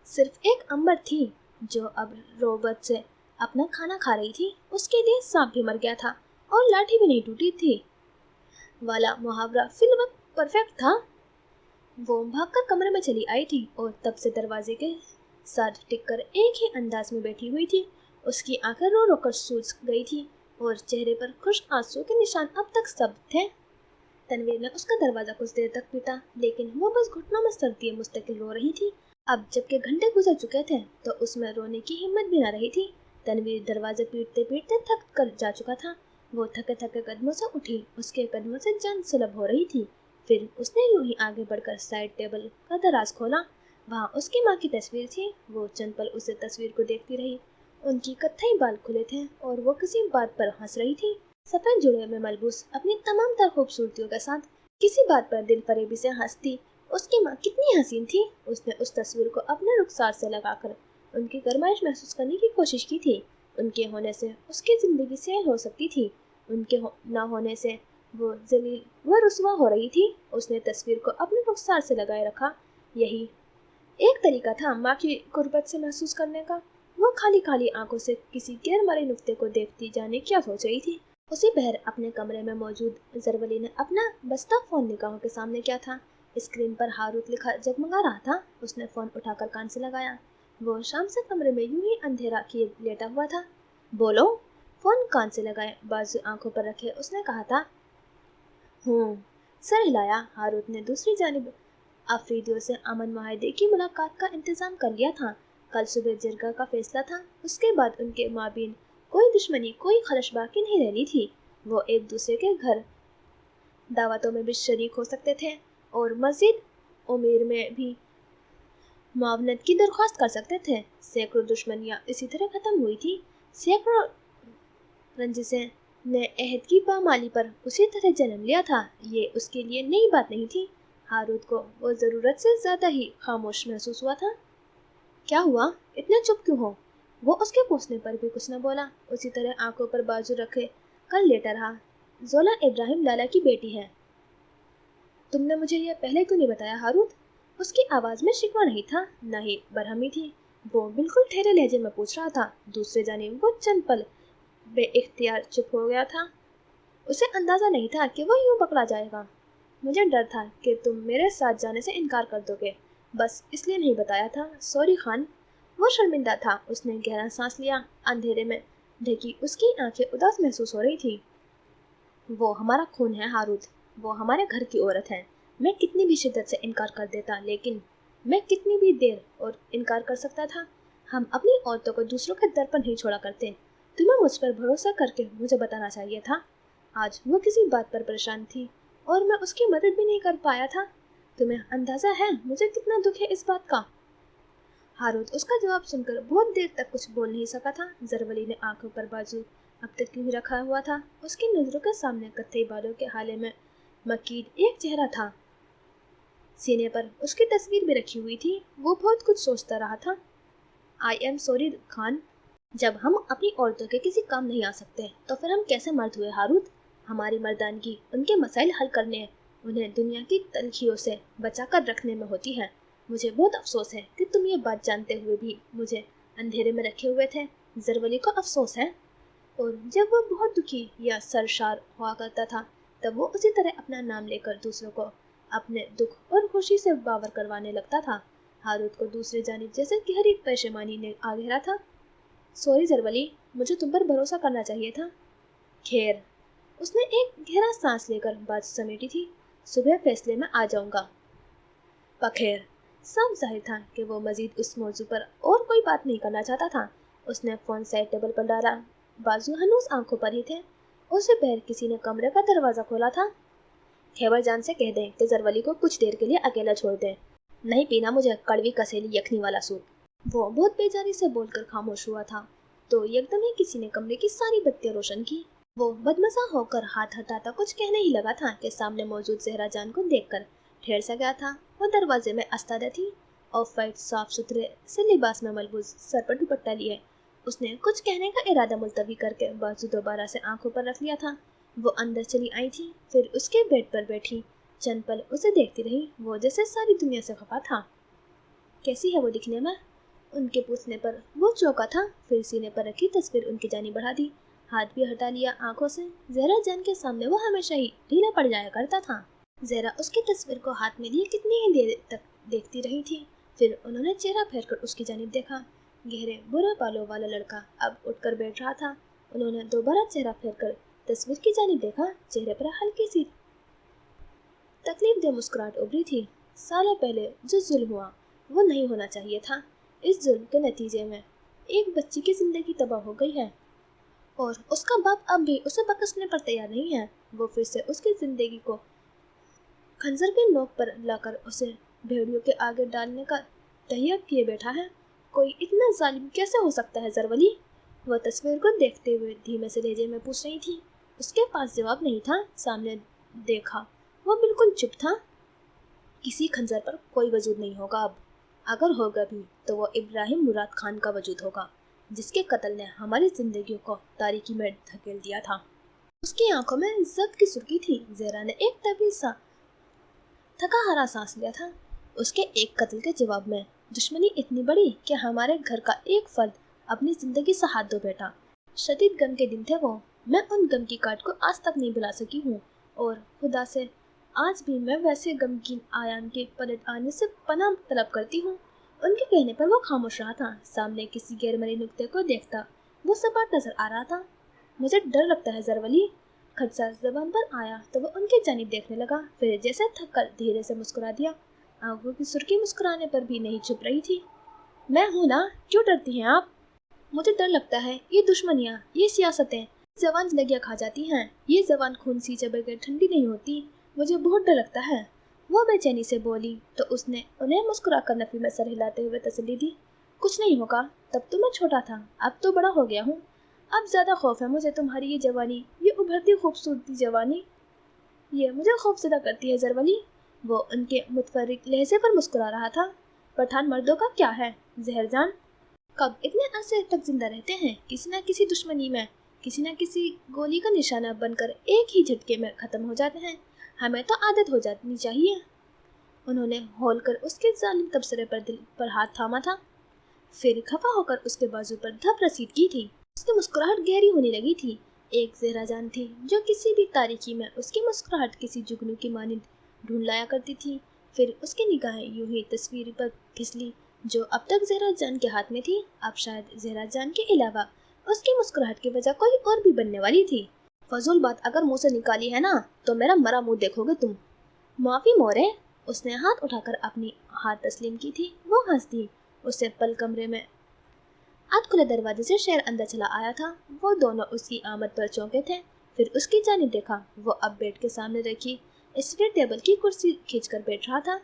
A: सिर्फ एक अम्बर थी जो अब रोबत से अपना खाना खा रही थी। उसके लिए सांप भी मर गया था और लाठी भी नहीं टूटी थी वाला मुहावरा फिल वक्त परफेक्ट था। वो भागकर कमरे में चली आई थी और तब से दरवाजे के साथ टिककर एक ही अंदाज में बैठी हुई थी। उसकी आंखें रो रो कर सूज गई थी और चेहरे पर खुश्क आंसू के निशान अब तक स्तब्ध थे। तनवीर ने उसका दरवाजा कुछ देर तक पीटा, लेकिन वो बस घुटनों में सर दिए मुस्तकिल रो रही थी। अब जबकि घंटे गुजर चुके थे तो उसमें रोने की हिम्मत भी न रही थी। तनवीर दरवाजे पीटते पीटते थक कर जा चुका था। वो थके थके कदमों से उठी। उसके कदमों से जान सुलभ हो रही थी। फिर उसने यूं ही आगे बढ़कर साइड टेबल का दराज खोला। वहाँ उसकी माँ की तस्वीर थी। वो चंद पल उसे तस्वीर को देखती रही। उनकी कत्थई बाल खुले थे और वो किसी बात पर हंस रही थी। सफेद जुड़े में मलबूस अपनी तमाम तर खूबसूरतियों के साथ किसी बात पर दिल फरेबी से हंसती। उसकी माँ कितनी हसीन थी। उसने उस तस्वीर को अपने रुखसार से लगाकर ان की गरमाइश महसूस करने की कोशिश की थी। उनके होने से उसकी ज़िंदगी सैल हो सकती थी, उनके ना होने से वो जलील व रुस्वा हो रही थी। उसने तस्वीर को अपने रुखसार से लगाए रखा। यही एक तरीका था माँ की गुर्बत से महसूस करने का। वो खाली खाली आंखों से किसी गैर मरे नुक्ते को देखती जाने क्या सोच रही थी। उसी पहर अपने कमरे में मौजूद जरवली ने अपना बस्ता फोन निगाहों के सामने किया था। स्क्रीन पर हारूत लिखा जगमगा रहा था। उसने फोन उठाकर कान से लगाया। वो शाम से कमरे में यूं ही अंधेरा किए लेटा हुआ था। बोलो। फोन कान से लगाए बाजू आंखों पर रखे उसने कहा था। सर हिलाया। हारूत ने दूसरी जानिब अफरीदियों से अमन माहिदे की मुलाकात का इंतजाम कर लिया था। कल सुबह जिरगा का फैसला था। उसके बाद उनके माबीन कोई दुश्मनी कोई खलश बाकी नहीं रहनी थी। वो एक दूसरे के घर दावतों में भी शरीक हो सकते थे और मस्जिद उमीर में भी मुआवनत की दरख्वास्त कर सकते थे। सैकड़ों दुश्मनियाँ इसी तरह खत्म हुई थी। सैकड़ों रंजिशें ने अहद की पामाली पर उसी तरह जन्म लिया था। ये उसके लिए नई बात नहीं थी। हारूत को वो ज़रूरत से ज़्यादा ही खामोश महसूस हुआ था। क्या हुआ, इतने चुप क्यों हो? वो उसके पूछने पर भी कुछ न बोला। उसी तरह आंखों पर बाजू रखे कल लेटा रहा। जोला इब्राहिम लाला की बेटी है। तुमने मुझे यह पहले क्यों नहीं बताया हारूत? उसकी आवाज़ में शिकवा नहीं था, न ही बरहमी थी। वो बिल्कुल ठहरे लहजे में पूछ रहा था। दूसरे जानिब वो चंद पल बेइख्तियार चुप हो गया था। उसे अंदाज़ा नहीं था कि वो यूं पकड़ा जाएगा। मुझे डर था कि तुम मेरे साथ जाने से इनकार कर दोगे, बस इसलिए नहीं बताया था। सॉरी खान। वो शर्मिंदा था। उसने गहरा सांस लिया। अंधेरे में ढकी उसकी आंखें उदास महसूस हो रही थी। वो हमारा खून है हारूत, वो हमारे घर की औरत है। मैं कितनी भी शिद्दत से इनकार कर देता, लेकिन मैं कितनी भी देर और इनकार कर सकता था। हम अपनी औरतों को दूसरों के दर पर नहीं छोड़ा करते। तुम्हें मुझ पर भरोसा करके मुझे बताना चाहिए था। आज वो किसी बात पर परेशान थी और मैं उसकी मदद भी नहीं कर पाया था। तुम्हें अंदाज़ा है मुझे कितना दुख है इस बात का? हारूत उसका जवाब सुनकर बहुत देर तक कुछ बोल नहीं सका था। जरवली ने आंखों पर बाजू अब तक क्यों रखा हुआ था। उसकी नजरों के सामने कत्थई बालों के हाले में मकीन एक चेहरा था। सीने पर उसकी तस्वीर भी रखी हुई थी। वो बहुत कुछ सोचता रहा था। I am sorry Khan. जब हम अपनी औरतों के किसी काम नहीं आ सकते तो फिर हम कैसे मर्द हुए हारूत? हमारी मर्दानगी उनके मसाइल हल करने, उन्हें दुनिया की तलखियों से बचा कर रखने में होती है। मुझे बहुत अफसोस है कि तुम ये बात जानते हुए भी मुझे अंधेरे में रखे हुए थे। जरवली को अफसोस है। और जब वो बहुत दुखी या सरशार हुआ करता था तब वो उसी तरह अपना नाम लेकर दूसरों को अपने दुख और खुशी से बावर करवाने लगता था। हारूत को दूसरी जानिब जैसे गहरी परेशानी ने आ घेरा था। सॉरी जरवली, मुझे तुम पर भरोसा करना चाहिए था। खैर। उसने एक गहरा सांस लेकर बात समेटी थी। सुबह फैसले में आ जाऊंगा। बखैर। साफ जाहिर था कि वो मजीद उस मौजू पर और कोई बात नहीं करना चाहता था। उसने फोन साइड टेबल पर डाला। बाजू हनूस आंखों पर ही थे। उसे पैर किसी ने कमरे का दरवाजा खोला था। खैबर जान से कह दें कि जरवली को कुछ देर के लिए अकेला छोड़ दें। नहीं पीना मुझे कड़वी कसेली यखनी वाला सूप। वो बहुत बेजारी से बोलकर खामोश हुआ था तो एकदम ही किसी ने कमरे की सारी बत्तियां रोशन की। वो बदमजा होकर हाथ हटाता कुछ कहने ही लगा था कि सामने मौजूद जहरा जान को देखकर ठहर सा गया था। वो दरवाजे में अस्तादा थी। ऑफ वाइट साफ सुथरे से लिबास में मलबूस, सर पर दुपट्टा लिए। उसने कुछ कहने का इरादा मुलतवी करके बाजू दोबारा से आंखों पर रख लिया था। वो अंदर चली आई थी, फिर उसके बेड पर बैठी चंद पल उसे देखती रही। वो जैसे सारी दुनिया से खफा था। कैसी है वो दिखने में? उनके पूछने पर वो चौंका था। फिर सीने पर रखी तस्वीर उनकी जानी बढ़ा दी, हाथ भी हटा लिया आंखों से। जहरा जान के सामने वो हमेशा ही ढीला पड़ जाया करता था। जहरा उसकी तस्वीर को हाथ में लिए कितनी ही देर तक देखती रही थी। फिर उन्होंने चेहरा फेरकर उसकी जानिब देखा। गहरे बुरे बालों वाला लड़का अब उठकर बैठ रहा था। उन्होंने दोबारा चेहरा फेरकर तस्वीर की जानिब देखा। चेहरे पर हल्की सी तकलीफ दे मुस्कुराहट उभरी थी। सालों पहले जो जुल्म हुआ वो नहीं होना चाहिए था। इस जुल्म के नतीजे में एक बच्ची की जिंदगी तबाह हो गई है और उसका बाप अब भी उसे बख्शने पर तैयार नहीं है। वो फिर से उसकी जिंदगी को खंजर के नोक पर लाकर उसे भेड़ियों के आगे डालने का तहैया किए बैठा है। कोई इतना जालिम कैसे हो सकता है जरवली? वह तस्वीर को देखते हुए धीमे से लहजे में पूछ रही थी। उसके पास जवाब नहीं था। सामने देखा वो बिल्कुल चुप था। किसी खंजर पर कोई वजूद नहीं होगा अब। अगर होगा भी तो वो इब्राहिम मुराद खान का वजूद होगा, जिसके कत्ल ने हमारी जिंदगियों को तारीकी में धकेल दिया था। उसकी आंखों में जब्त की सुर्खी थी। ज़हरा ने एक तवील सा थका हारा सांस लिया था। उसके एक कत्ल के जवाब में दुश्मनी इतनी बड़ी कि हमारे घर का एक फर्द अपनी जिंदगी से हाथ धो बैठा। शदीद गम के दिन थे वो। मैं उन गम की काट को आज तक नहीं भुला सकी हूँ, और खुदा से आज भी मैं वैसे गमगीन आयाम के पलट आने से पनाह तलब करती हूँ। उनके कहने पर वो खामोश रहा था। सामने किसी गैरमरी नुक्ते को देखता वो सपाट नजर आ रहा था। मुझे डर लगता है ज़रवली। खदशा जबान पर आया तो वो उनकी जानिब देखने लगा, फिर जैसे थक कर धीरे से मुस्कुरा दिया। आंखों की सुर्खी मुस्कुराने पर भी नहीं छुप रही थी। मैं हूँ ना, क्यों डरती हैं आप? मुझे डर लगता है ये दुश्मनियाँ, ये सियासतें जवान जिंदगियाँ खा जाती हैं। ये जवान खून सींचे बगैर ठंडी नहीं होती। मुझे बहुत डर लगता है। वो बेचैनी से बोली तो उसने उन्हें मुस्कुरा कर नफी में सर हिलाते हुए तसल्ली दी। कुछ नहीं होगा, तब तो मैं छोटा था, अब तो बड़ा हो गया हूँ। अब ज्यादा खौफ है मुझे तुम्हारी ये जवानी, ये उभरती खूबसूरती जवानी, ये मुझे खौफजदा करती है ज़रवली। वो उनके मुतफर्रिक लहजे पर मुस्कुरा रहा था। पठान मर्दों का क्या है जहरजान, कब इतने अरसे तक जिंदा रहते हैं, किसी न किसी दुश्मनी में, किसी न किसी गोली का निशाना बनकर एक ही झटके में खत्म हो जाते हैं। हमें तो आदत हो जानी चाहिए। उन्होंने हौल कर उसके जालिम तबसरे पर दिल पर हाथ थामा था, फिर खफा होकर उसके बाजू पर धप रसीद की थी। उसकी मुस्कुराहट गहरी होने लगी थी। एक ज़हरा जान थी जो किसी भी तारीकी में उसकी मुस्कुराहट किसी जुगनू की मानिंद ढूंढ लाया करती थी। फिर उसकी निगाहें यूं ही तस्वीर पर फिसली जो अब तक ज़हरा जान के हाथ में थी। अब शायद ज़हरा जान के अलावा उसकी मुस्कुराहट की वजह कोई और भी बनने वाली थी। फजूल बात अगर मुँह से निकाली है ना तो मेरा मरा मुँह देखोगे तुम। माफ़ी मोरे। उसने हाथ उठाकर अपनी हाथ तस्लीम की थी। वो हंस दी। उससे पल कमरे में आध खुले दरवाजे से शेर अंदर चला आया था। वो दोनों उसकी आमद पर चौंके थे। फिर उसकी जानिब देखा। वो अब बेड के सामने रखी स्टडी टेबल की कुर्सी खींचकर बैठ रहा था।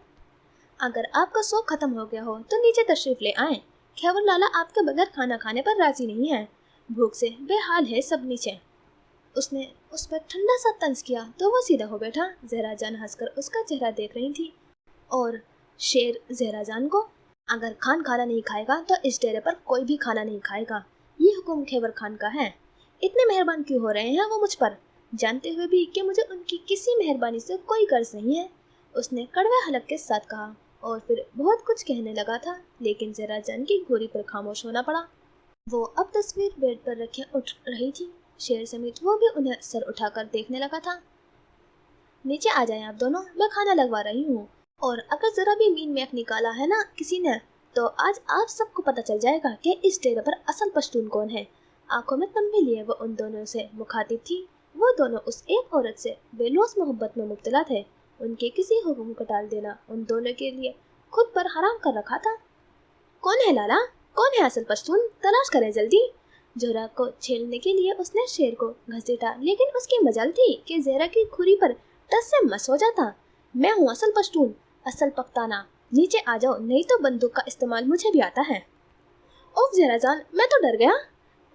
A: अगर आपका शौक खत्म हो गया हो तो नीचे तशरीफ ले आए। खैबर लाला आपके बगैर खाना खाने पर राजी नहीं है। भूख से बेहाल है सब नीचे। उसने उस पर ठंडा सा तंज किया तो वो सीधा हो बैठा। ज़हरा जान हंसकर उसका चेहरा देख रही थी। और शेर ज़हरा जान को, अगर खान खाना नहीं खाएगा तो इस डेरे पर कोई भी खाना नहीं खाएगा। ये हुक्म खैबर खान का है। इतने मेहरबान क्यों हो रहे हैं वो मुझ पर, जानते हुए भी कि मुझे उनकी किसी मेहरबानी से कोई गर्ज नहीं है। उसने कड़वे हलक के साथ कहा और फिर बहुत कुछ कहने लगा था, लेकिन ज़हरा जान की घोरी पर खामोश होना पड़ा। वो अब तस्वीर बेड पर रखे उठ रही थी। शेर समेत वो भी उन्हें सर उठाकर देखने लगा था। नीचे आ जाएं आप दोनों, मैं खाना लगवा रही हूँ। और अगर जरा भी मीन मैक निकाला है ना किसी ने तो आज आप सबको पता चल जाएगा कि इस डेरे पर असल पश्तून कौन है। आंखों में तंबी लिए वो उन दोनों से मुखातिब थी। वो दोनों उस एक औरत से बेलौस मोहब्बत में मुब्तला थे। उनके किसी हुक्म को टाल देना उन दोनों के लिए खुद पर हराम कर रखा था। कौन है लाला, कौन है असल पश्तून, तलाश करें जल्दी। जोहरा को छेड़ने के लिए उसने शेर को घसीटा, लेकिन उसकी मजाल थी कि ज़हरा की खुरी पर टस से मस हो जाता। मैं हूँ असल पश्तून, असल पख्ताना, नीचे आ जाओ नहीं तो बंदूक का इस्तेमाल मुझे भी आता है। ओफ ज़हरा जान, मैं तो डर गया,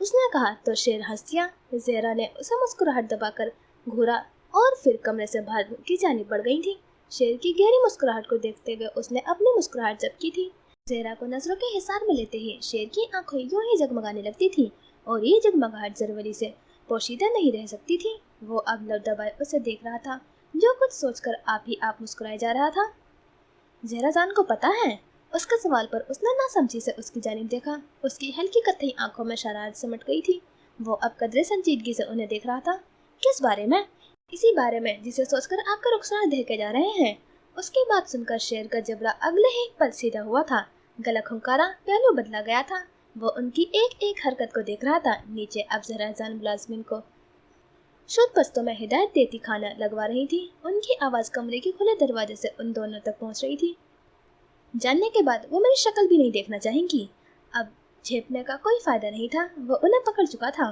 A: उसने कहा तो शेर हंस दिया। ज़हरा ने उसे मुस्कुराहट दबाकर घूरा और फिर कमरे से बाहर की जानिब बढ़ गई थी। शेर की गहरी मुस्कुराहट को देखते हुए उसने अपनी मुस्कुराहट जब्त की थी। ज़हरा को नजरों के हिसार में लेते ही शेर की आंखें यूं ही जगमगाने लगती थी, और ये जगमगाहट ज़रवरी से पोशीदा नहीं रह सकती थी। वो अब लब दबाए उसे देख रहा था, जो कुछ सोचकर आप ही आप मुस्कुराए जा रहा था। ज़हरा जान को पता है? उसके सवाल पर उसने नासमझी से उसकी जानिब देखा। उसकी हल्की कत्थई आंखों में शरारत सिमट गई थी। वो अब कदरे संजीदगी से उन्हें देख रहा था। किस बारे में? इसी बारे में जिसे सोचकर आपका रुखसार देखे जा रहे हैं। उसकी बात सुनकर शेर का जबड़ा अगले ही पल सीधा हुआ था। गला खुंकारा, पहलू बदला गया था। वो उनकी एक एक हरकत को देख रहा था। नीचे अब ज़हरा जान मुलाजिमिन को शुद्ध पस्तों में हिदायत देती खाना लगवा रही थी। उनकी आवाज़ कमरे के खुले दरवाजे से उन दोनों तक पहुंच रही थी। जानने के बाद वो मेरी शक्ल भी नहीं देखना चाहेंगी। अब झेपने का कोई फायदा नहीं था, वो उन्हें पकड़ चुका था।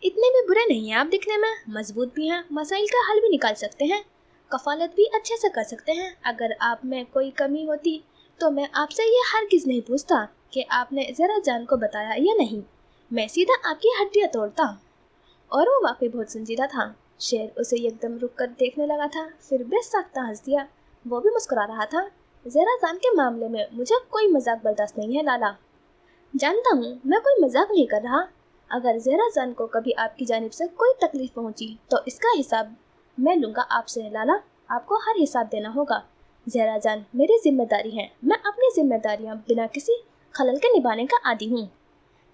A: इतने भी बुरे नहीं हैं आप दिखने में, मजबूत भी हैं, मसाइल का हल भी निकाल सकते हैं, कफालत भी अच्छे से कर सकते हैं। अगर आप में कोई कमी होती तो मैं आपसे ये हरगिज़ नहीं पूछता कि आपने ज़रा जान को बताया या नहीं। मैं सीधा आपकी हड्डियाँ तोड़ता। और वो वाकई बहुत संजीदा था। शेर उसे एकदम रुक कर देखने लगा था, फिर बेसाख्ता हंस दिया। वो भी मुस्कुरा रहा था। ज़हरा जान के मामले में मुझे कोई मजाक बर्दाश्त नहीं है लाला। जानता हूँ मैं कोई मजाक नहीं कर रहा। अगर ज़हरा जान को कभी आपकी जानिब से कोई तकलीफ पहुँची तो इसका हिसाब मैं लूँगा आपसे लाला। आपको हर हिसाब देना होगा। ज़हरा जान मेरी जिम्मेदारी है, मैं अपनी जिम्मेदारियाँ बिना किसी खलल के निभाने का आदी हूँ।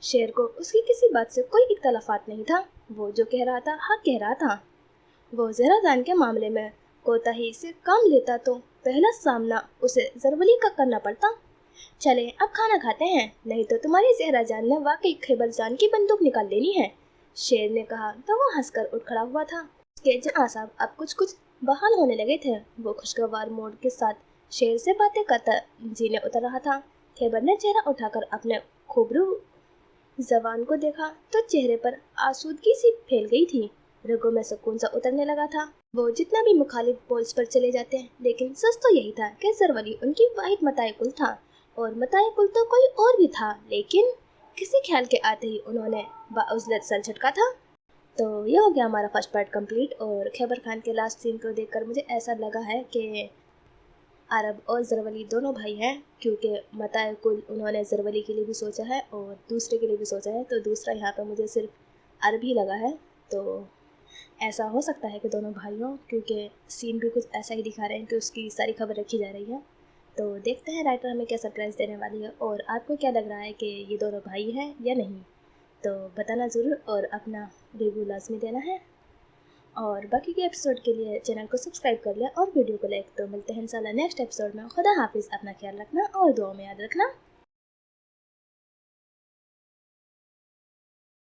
A: शेर को उसकी किसी बात से कोई इख्तलाफात नहीं था। वो जो कह रहा था हक कह रहा था। वो ज़हरा जान के मामले में कोताही से काम लेता तो पहला सामना उसे ज़रवली का करना पड़ता। चले अब खाना खाते हैं, नहीं तो तुम्हारी ज़हरा जान ने वाकई खैबर जान की बंदूक निकाल लेनी है। शेर ने कहा तो वो हंसकर उठ खड़ा हुआ था। उसके आसाब अब कुछ बहाल होने लगे थे। वो खुशगवार मूड के साथ शेर से बातें करता जीने उतर रहा था। खैबर ने चेहरा उठाकर अपने खूबरू जवान को देखा तो चेहरे पर आसूदगी सी फैल गई थी। रगों में सुकून सा उतरने लगा था। वो जितना भी मुखालिफ पोल्स पर चले जाते हैं, लेकिन सच तो यही था कि ज़रवली उनकी वाहिद मताए कुल था और मताए कुल तो कोई और भी था, लेकिन किसी ख्याल के आते ही उन्होंने बाउज़लत सर झटका था। तो ये हो गया हमारा फर्स्ट पार्ट कंप्लीट। और खैबर खान के लास्ट सीन को देखकर मुझे ऐसा लगा है कि अरब और ज़रवली दोनों भाई हैं, क्योंकि मताए कुल उन्होंने ज़रवली के लिए भी सोचा है और दूसरे के लिए भी सोचा है। तो दूसरा यहाँ पर मुझे सिर्फ अरब ही लगा है। तो ऐसा हो सकता है कि दोनों भाई हों, क्योंकि सीन भी कुछ ऐसा ही दिखा रहे हैं कि उसकी सारी खबर रखी जा रही है। तो देखते हैं राइटर हमें क्या सरप्राइज़ देने वाली है और आपको क्या लग रहा है कि ये दोनों भाई हैं या नहीं। तो बताना ज़रूर और अपना रिव्यू लाजमी देना है। और बाकी के एपिसोड के लिए चैनल को सब्सक्राइब कर लिया और वीडियो को लाइक। तो मिलते हैं इंशाल्लाह नेक्स्ट एपिसोड में। खुदा हाफिज़, अपना ख्याल रखना और दुआ में याद रखना।